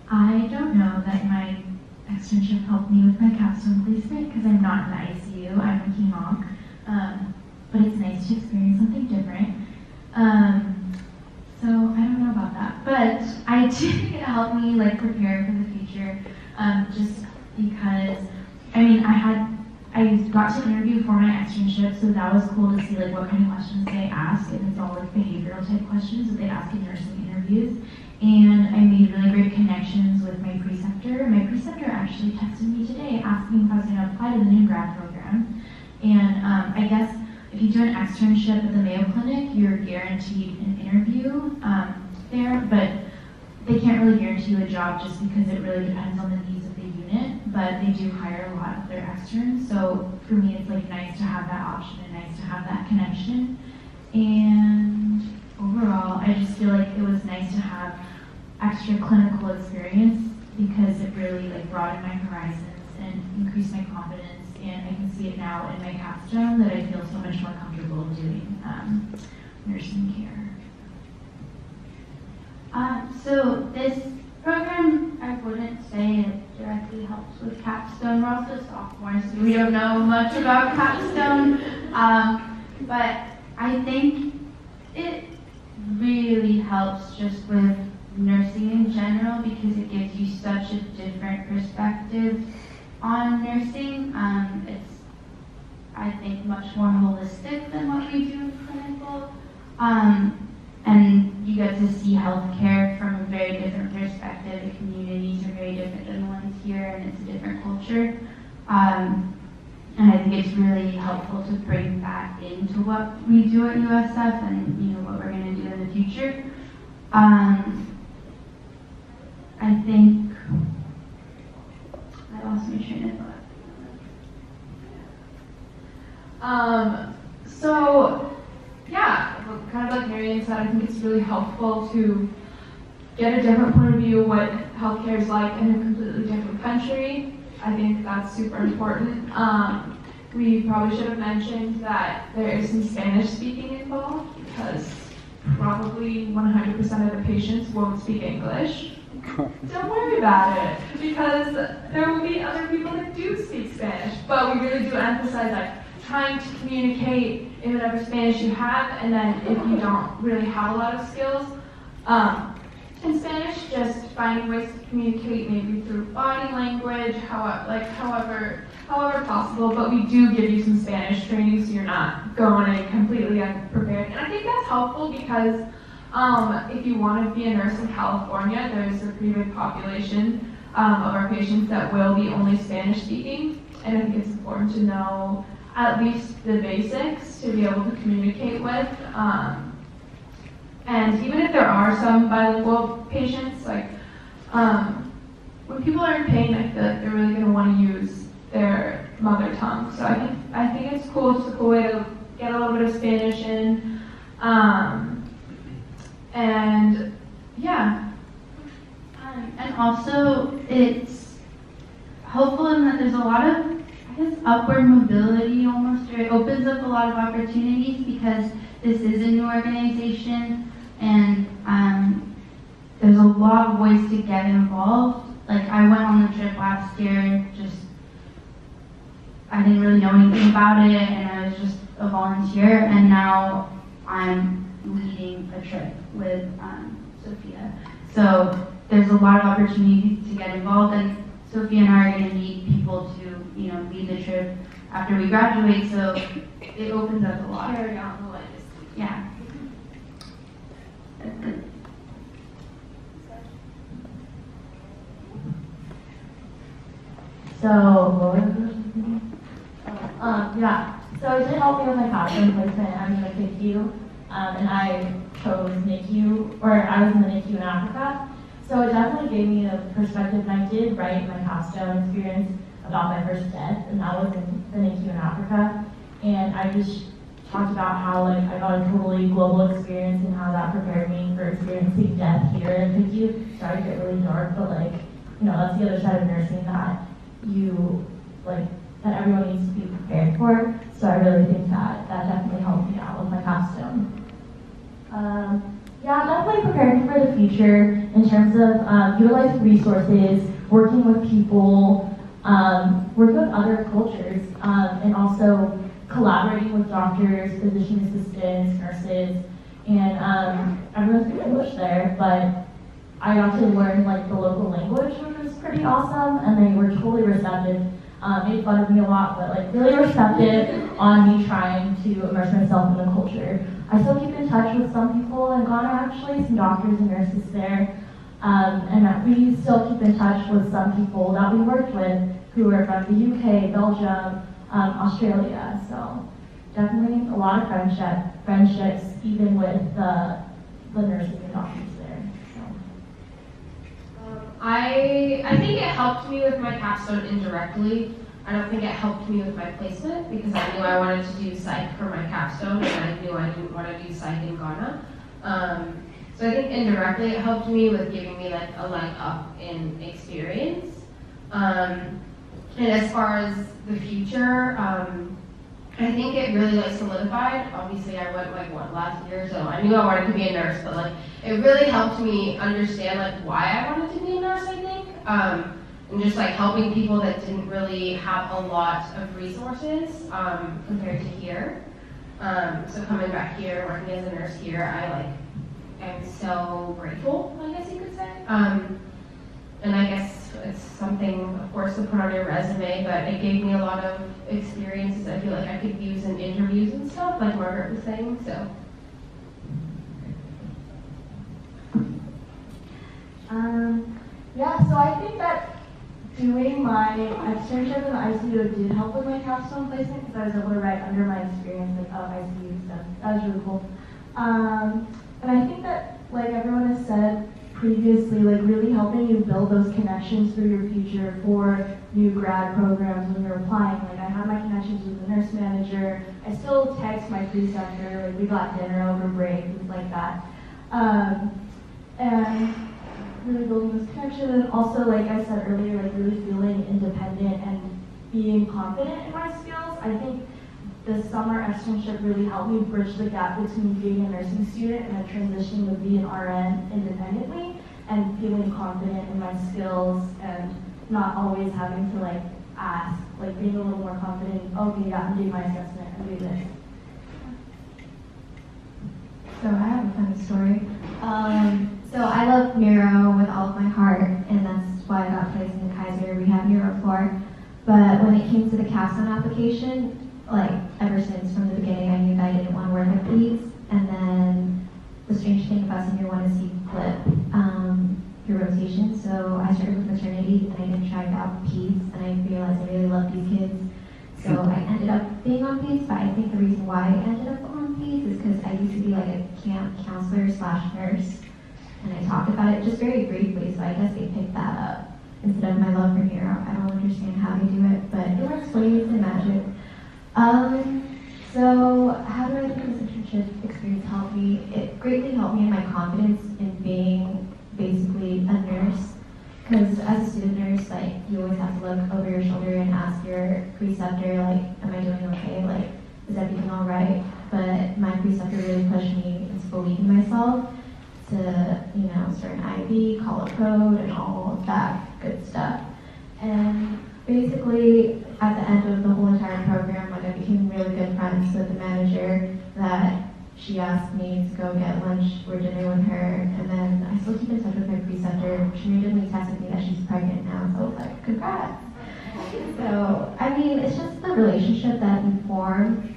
I don't know that my externship helped me with my capstone placement because I'm not in the ICU, I'm a HEMONC, but it's nice to experience something different. So I don't know about that, but I do think it helped me like prepare for the future, just because, I mean, I got to interview for my externship, so that was cool to see like what kind of questions they ask, and it's all like behavioral type questions that they ask in nursing interviews. And I made really great connections with my preceptor. My preceptor actually texted me today asking if I was going to apply to the new grad program. And I guess if you do an externship at the Mayo Clinic, you're guaranteed an interview there, but they can't really guarantee you a job just because it really depends on the needs of the unit, but they do hire a lot of their externs. So for me, it's like nice to have that option and nice to have that connection. And overall, I just feel like it was nice to have extra clinical experience because it really like broadened my horizons and increased my confidence, and I can see it now in my capstone that I feel so much more comfortable doing nursing care. So this program, I wouldn't say it directly helps with capstone. We're also sophomores, so we don't know much about capstone, but I think it really helps just with nursing in general because it gives you such a different perspective on nursing. It's, I think, much more holistic than what we do in clinical. And you get to see healthcare from a very different perspective. The communities are very different than the ones here, and it's a different culture. And I think it's really helpful to bring that into what we do at USF and what we're going to do in the future. I think I lost my train of thought. So, yeah, kind of like Marian said, I think it's really helpful to get a different point of view of what healthcare is like in a completely different country. I think that's super important. We probably should have mentioned that there is some Spanish speaking involved because probably 100% of the patients won't speak English. Don't worry about it, because there will be other people that do speak Spanish, but we really do emphasize like trying to communicate in whatever Spanish you have, and then if you don't really have a lot of skills in Spanish, just finding ways to communicate maybe through body language, however possible. But we do give you some Spanish training, so you're not going in completely unprepared. And I think that's helpful because if you want to be a nurse in California, there's a pretty big population of our patients that will be only Spanish speaking, and I think it's important to know at least the basics to be able to communicate with. And even if there are some bilingual patients, like when people are in pain, I feel like they're really going to want to use their mother tongue. So I think it's cool. It's a cool way to get a little bit of Spanish in. And yeah. And also, it's helpful in that there's a lot of, upward mobility almost, or it opens up a lot of opportunities because this is a new organization, and there's a lot of ways to get involved. Like, I went on the trip last year, I didn't really know anything about it, and I was just a volunteer, and now I'm leading a trip with Sophia. So there's a lot of opportunities to get involved, and Sophia and I are going to need people to, lead the trip after we graduate, so it opens up a lot. Carry on the legacy. Yeah. Yeah, so it did help me with my capstone placement. I'm in the NICU, and I chose NICU, or I was in the NICU in Africa. So it definitely gave me a perspective, and I did write my capstone experience about my first death, and that was in the NICU in Africa. And I just talked about how I got a totally global experience and how that prepared me for experiencing death here in NICU. Sorry to get really dark, but that's the other side of nursing that that everyone needs to be prepared for. So I really think that definitely helped me out with my capstone. Yeah, definitely prepared me for the future in terms of utilizing resources, working with people, working with other cultures, and also collaborating with doctors, physician assistants, nurses, and everyone's English there, but I got to learn the local language, which was pretty awesome, and they were totally receptive. Made fun of me a lot, but really receptive on me trying to immerse myself in the culture. I still keep in touch with some people in Ghana, actually, some doctors and nurses there, and we still keep in touch with some people that we worked with who are from the UK, Belgium, Australia. So definitely a lot of friendships, even with the nurses and doctors there. I think it helped me with my capstone indirectly. I don't think it helped me with my placement because I knew I wanted to do psych for my capstone, and I knew I didn't want to do psych in Ghana. So I think indirectly it helped me with giving me a leg up in experience. And as far as the future, I think it really solidified. Obviously, I went last year, so I knew I wanted to be a nurse, but it really helped me understand why I wanted to be a nurse. I think, and just helping people that didn't really have a lot of resources compared to here. So coming back here, working as a nurse here, I am so grateful, I guess you could say. And I guess it's something, of course, to put on your resume, but it gave me a lot of experiences I feel like I could use in interviews and stuff, like Margret was saying, so. Yeah, so I think that doing my externship in the ICU did help with my capstone placement because I was able to write under my experience of ICU stuff. That was really cool. And I think that, like everyone has said previously, like really helping you build those connections for your future for new grad programs when you're applying. Like I had my connections with the nurse manager. I still text my preceptor. Like we got dinner over break, things like that. And really building those connections, and also, like I said earlier, like really feeling independent and being confident in my skills. I think the summer externship really helped me bridge the gap between being a nursing student and then transitioning to be an RN independently and feeling confident in my skills and not always having to like ask, like being a little more confident, okay, yeah, I'm doing my assessment, I'm doing this. So I have a funny story. So I love Mayo with all of my heart, and that's why I got placed in Kaiser. We have Mayo for. But when it came to the capstone application, like ever since from the beginning, I knew that I didn't want to work with peds. And then the strange thing about senior one is you flip your rotation. So I started with maternity, then I did try out peds, and I realized I really love these kids. So I ended up being on peds, but I think the reason why I ended up on peds is because I used to be like a camp counselor / nurse, and I talked about it just very briefly, so I guess they picked that up instead of my love for Hero. I don't understand how they do it, but it works ways and magic. So how do I think this internship experience helped me? It greatly helped me in my confidence in being basically a nurse. Because as a student nurse, like, you always have to look over your shoulder and ask your preceptor, like, am I doing okay? Like, is everything all right? But my preceptor really pushed me into believing myself to, you know, start an IV, call a code, and all of that good stuff. And basically, at the end of the whole entire program, like, I became really good friends with the manager that she asked me to go get lunch or dinner with her, and then I still keep in touch with my preceptor. She randomly texted me that she's pregnant now, so I was like, congrats. So, I mean, it's just the relationship that you form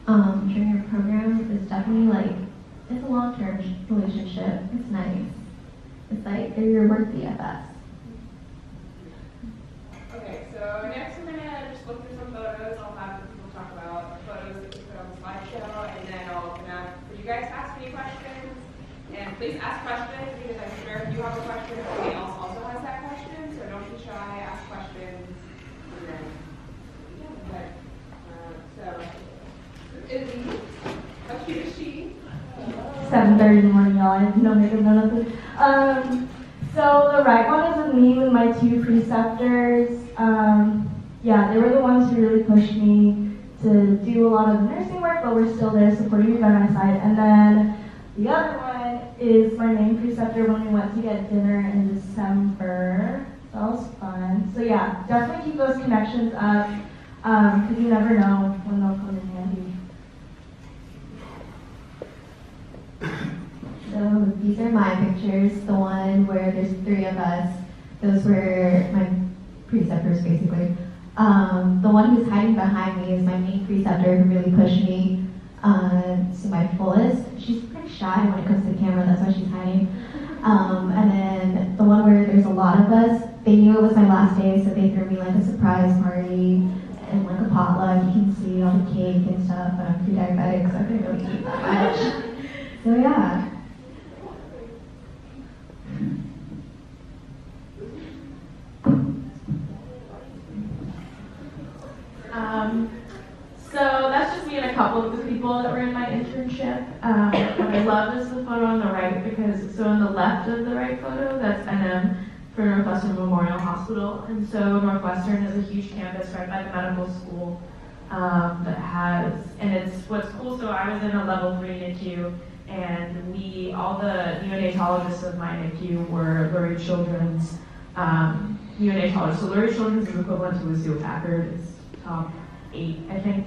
during your program is definitely like, it's a long-term relationship. It's nice. It's like they're your work BFFs. Okay, so next I'm gonna just look through some photos. I'll have people talk about photos that we put on the slideshow, and then I'll open up for you guys to ask me questions. And please ask questions, because I'm sure if you have a question, somebody else also has that question. So don't be shy, ask questions. And then, yeah, okay. So, Izzy, how cute is she? 7:30 in the morning, y'all. I have no makeup, no nothing. So the right one is with me with my two preceptors. Yeah, they were the ones who really pushed me to do a lot of the nursing work, but we're still there supporting me by my side. And then the other one is my main preceptor when we went to get dinner in December. So that was fun. So yeah, definitely keep those connections up, because you never know when they'll come in handy. So these are my pictures, the one where there's 3 of us. Those were my preceptors, basically. The one who's hiding behind me is my main preceptor who really pushed me to my fullest. She's pretty shy when it comes to the camera, that's why she's hiding. And then the one where there's a lot of us, they knew it was my last day, so they threw me like a surprise party and like a potluck. You can see all the cake and stuff, but I'm pre-diabetic, so I couldn't really eat that much. So yeah. So that's just me and a couple of the people that were in my internship. What I love is the photo on the right, because so on the left of the right photo, that's NM for Northwestern Memorial Hospital. And so Northwestern is a huge campus right by the medical school that has, and it's what's cool. So I was in a level 3 NICU, and all the neonatologists of my NICU were Lurie Children's neonatologists. So Lurie Children's is equivalent to Lucille Packard. It's top 8, I think.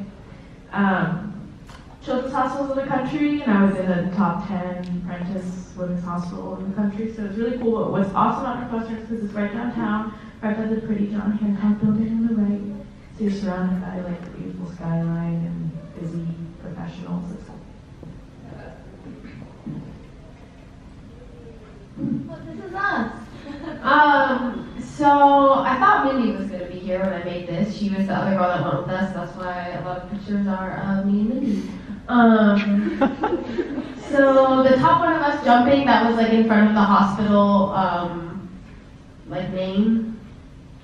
Children's hospitals in the country, and I was in a top 10 Prentice Women's Hospital in the country, so it's really cool. But what's awesome about Northwestern is because it's right downtown, right by the pretty John Hancock building on the right. So you're surrounded by like the beautiful skyline and busy professionals. It's cool. Well, this is us. So I thought Mindy was gonna be here when I made this. She was the other girl that went with us. That's why a lot of pictures are of me and Mindy. So the top one of us jumping, that was like in front of the hospital, like name.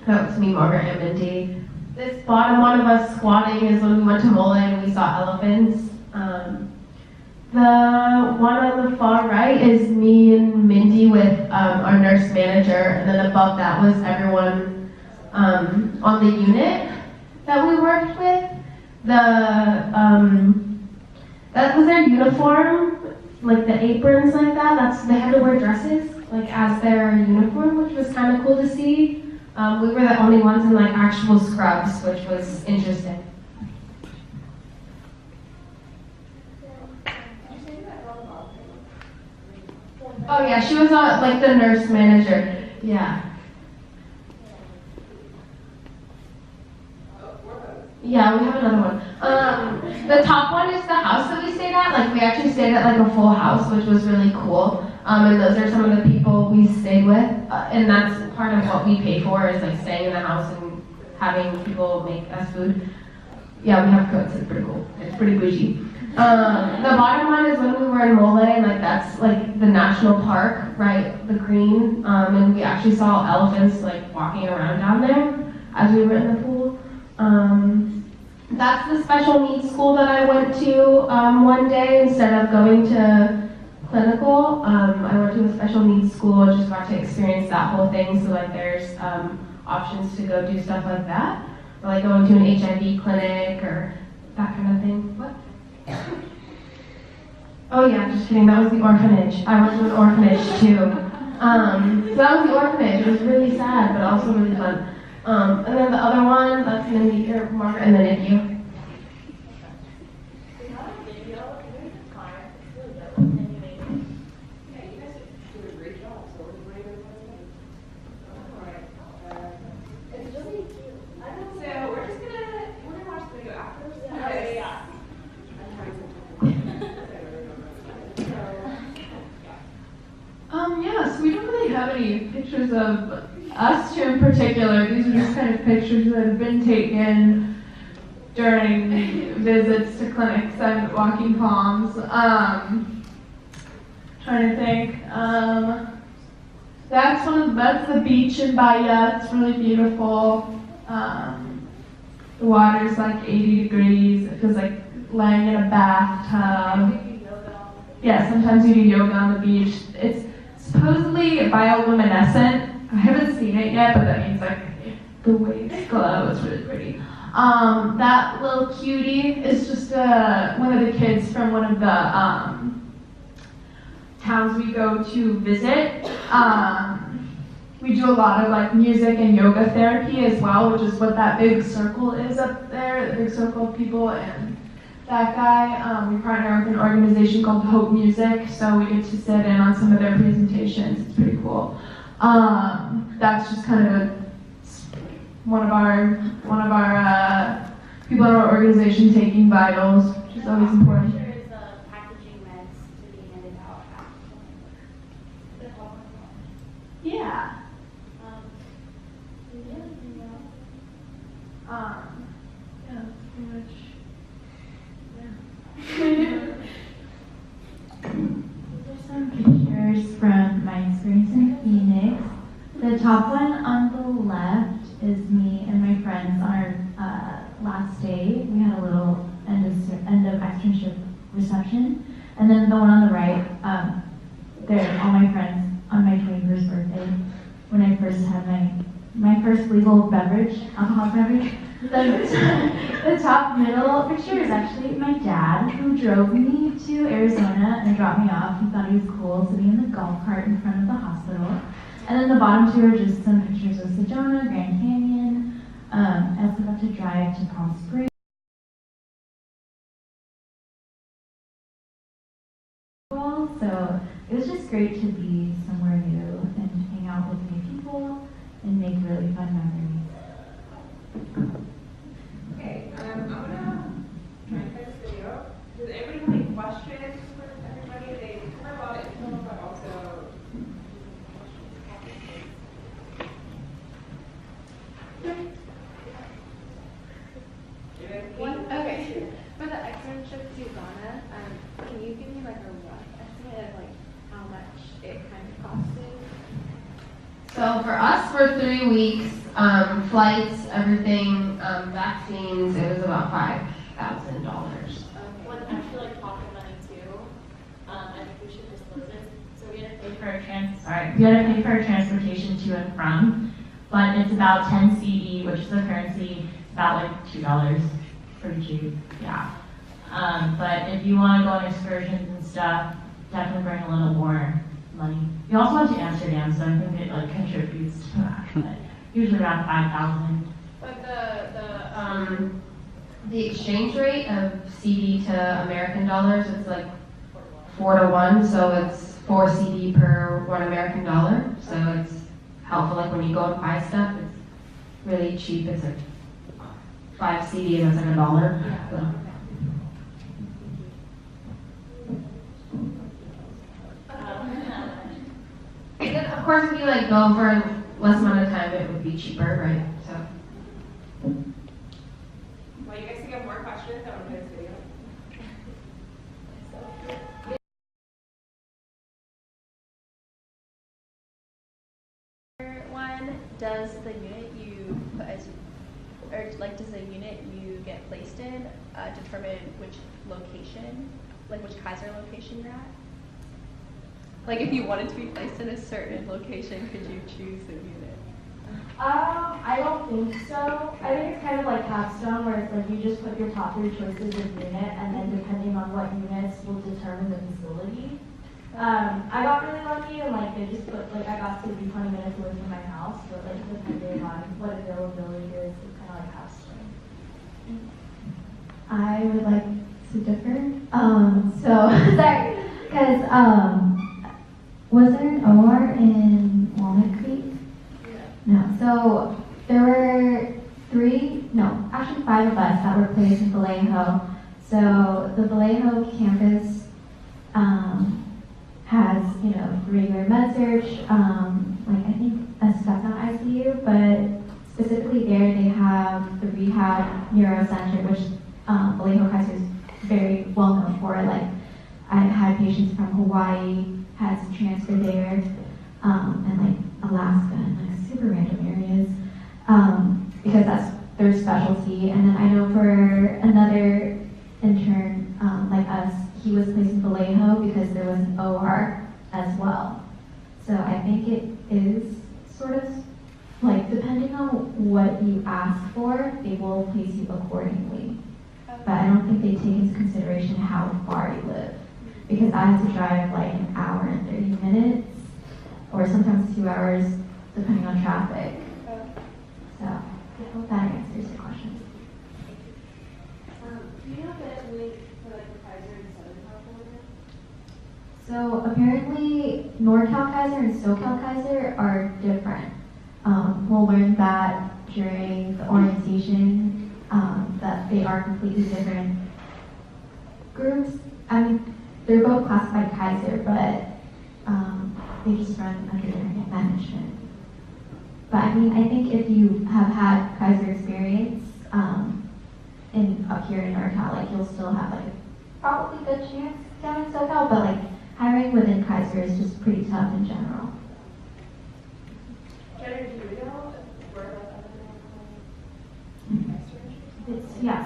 That was me, Margret, and Mindy. This bottom one of us squatting is when we went to Mola and we saw elephants. The one on the far right is me and Mindy with our nurse manager, and then above that was everyone on the unit that we worked with. That was their uniform, like the aprons like that. They had to wear dresses like as their uniform, which was kind of cool to see. We were the only ones in like actual scrubs, which was interesting. Oh yeah, she was like the nurse manager. Yeah. Yeah, we have another one. The top one is the house that we stayed at. Like we actually stayed at like a full house, which was really cool. And those are some of the people we stayed with. And that's part of what we pay for, is like staying in the house and having people make us food. Yeah, we have cooks. It's pretty cool. It's pretty bougie. The bottom one is when we were in Mole, and like that's like the national park, right? The green. And we actually saw elephants like walking around down there as we were in the pool. That's the special needs school that I went to one day instead of going to clinical. I went to a special needs school, just got to experience that whole thing. So like there's options to go do stuff like that, or like going to an HIV clinic or that kind of thing. What? Oh yeah, just kidding. That was the orphanage. I went to an orphanage too. So that was the orphanage. It was really sad, but also really fun. And then the other one, that's Mindy or Margret, and then you. Yes, we don't really have any pictures of us two in particular. These are just kind of pictures that have been taken during visits to clinics and walking palms. Trying to think. That's the beach in Bahia. It's really beautiful. The water's like 80 degrees. It feels like laying in a bathtub. Yeah, sometimes you do yoga on the beach. It's supposedly bioluminescent. I haven't seen it yet, but that means like the waves glow. It's really pretty. That little cutie is just one of the kids from one of the towns we go to visit. We do a lot of like music and yoga therapy as well, which is what that big circle is up there, the big circle of people. And that guy, we partner with an organization called Hope Music, so we get to sit in on some of their presentations. It's pretty cool. That's just kind of one of our people in our organization taking vitals, which is always important. There is packaging meds to be handed out after. Yeah. Yeah, pretty much. These are some pictures from my experience in Phoenix. The top one on the left is me and my friends on our last day. We had a little end of externship reception. And then the one on the right, they're all my friends on my 21st birthday, when I first had my first legal beverage, alcoholic beverage. The top middle picture is actually my dad, who drove me to Arizona and dropped me off. He thought he was cool sitting in the golf cart in front of the hospital. And then the bottom two are just some pictures of Sedona, Grand Canyon. I also got to drive to Palm Springs. So it was just great to be somewhere new and hang out with new people and make really fun memories. Okay, I'm gonna try and play this video. Does anybody have any questions for everybody? They cover a lot of info, but also 3 weeks, flights, everything, vaccines, it was about $5,000. One actually like pocket money too. I think we should disclose it. So we had to pay for We had to pay for transportation to and from, but it's about 10 CD, which is the currency, about like $2, pretty cheap, yeah. But if you want to go on excursions and stuff, definitely bring a little more money. We also went to Amsterdam, so I think it like contributes to that, but usually around 5,000. But the exchange rate of CD to American dollars, it's like 4 to 1, so it's 4 CD per 1 American dollar. So it's helpful, like when you go and buy stuff, it's really cheap. It's like 5 CD and it's like $1. So. And then, of course, if you like go for less amount of time, it would be cheaper, right? So. Well, you guys can get more questions. I'm going to video. One, does the unit you put as, or like does the unit you get placed in determine which location, like which Kaiser location you're at? Like if you wanted to be placed in a certain location, could you choose the unit? I don't think so. I think it's kind of like Capstone, where it's like you just put your top 3 choices of unit, and then depending on what units will determine the facility. I got really lucky, and like they just put like I got to be 20 minutes away from my house, but like depending on what availability is, it's kind of like Capstone. I would like to differ. Sorry, because was there an OR in Walnut Creek? No. So there were 5 of us that were placed in Vallejo. So the Vallejo campus has, regular med surg, like I think a step-down ICU, but specifically there they have the rehab neuro center, which Vallejo Kaiser is very well known for. Like I've had patients from Hawaii had to transfer there, and like Alaska and like super random areas, because that's their specialty. And then I know for another intern like us, he was placed in Vallejo because there was an OR as well. So I think it is sort of like depending on what you ask for, they will place you accordingly. But I don't think they take into consideration how far you live, because I had to drive like an hour and 30 minutes, or sometimes 2 hours, depending on traffic. So I hope that answers your question. Do you know that link for like the Kaiser in Southern California? So apparently NorCal Kaiser and SoCal Kaiser are different. We'll learn that during the orientation, that they are completely different groups. I mean, they're both classified Kaiser, but they just run under different management. But I mean, I think if you have had Kaiser experience up here in NorCal, like you'll still have like probably good chance down in SoCal, but like hiring within Kaiser is just pretty tough in general. Jenny, do you know where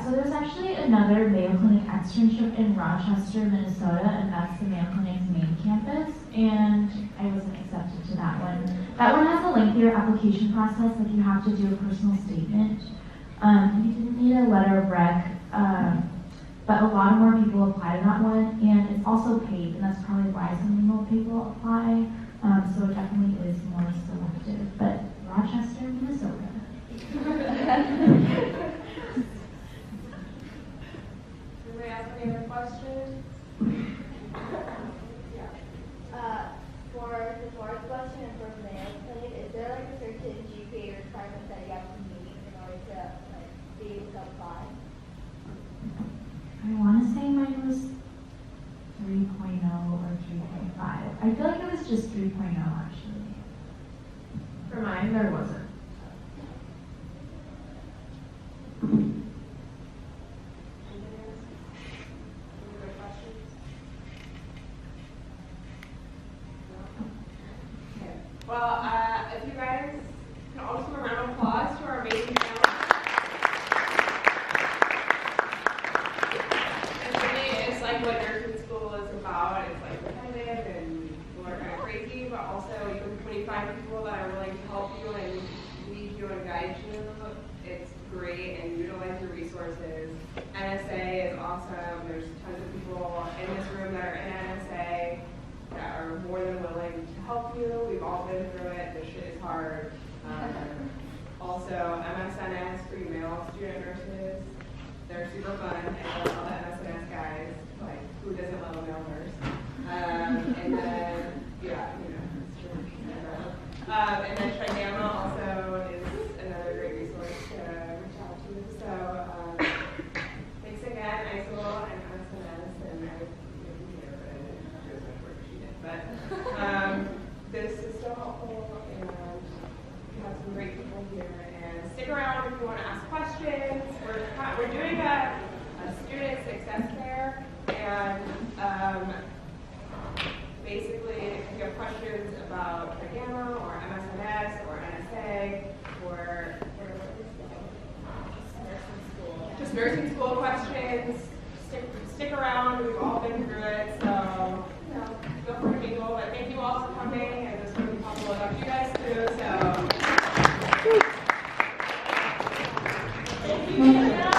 So there's actually another Mayo Clinic externship in Rochester, Minnesota, and that's the Mayo Clinic's main campus, and I wasn't accepted to that one. That one has a lengthier application process, like you have to do a personal statement. You didn't need a letter of rec, but a lot more people apply to that one, and it's also paid, and that's probably why so many more people apply. So it definitely is more selective, but Rochester, Minnesota. Anybody else have any other questions? For the fourth question and for Mayo Clinic, is there like a certain GPA requirement that you have to meet in order to like be able to apply? I want to say mine was 3.0 or 3.5. I feel like it was just 3.0 actually. For mine, there wasn't. Well, if you guys can also It's great, and utilize your resources. NSA is awesome. There's tons of people in this room that are in NSA that are more than willing to help you. We've all been through it. This shit is hard. Also, MSNS for you male student nurses. They're super fun. I love all the MSNS guys. Like, who doesn't love a male nurse? And then, yeah, you know, it's true. And then Tridama also is another great resource to reach out to. So, thanks again, Eizyl and MSNS, and I didn't hear, but I didn't do as much work as she did. But this is so helpful, and we have some great people here. And stick around if you want to ask questions. We're doing a student success fair, and basically, if you have questions about Tridama or MSNS or NSA or just nursing school questions, stick around. We've all been through it, so you know, feel free to mingle. But thank you all for coming, and this really possible about you guys too. So. Thank you.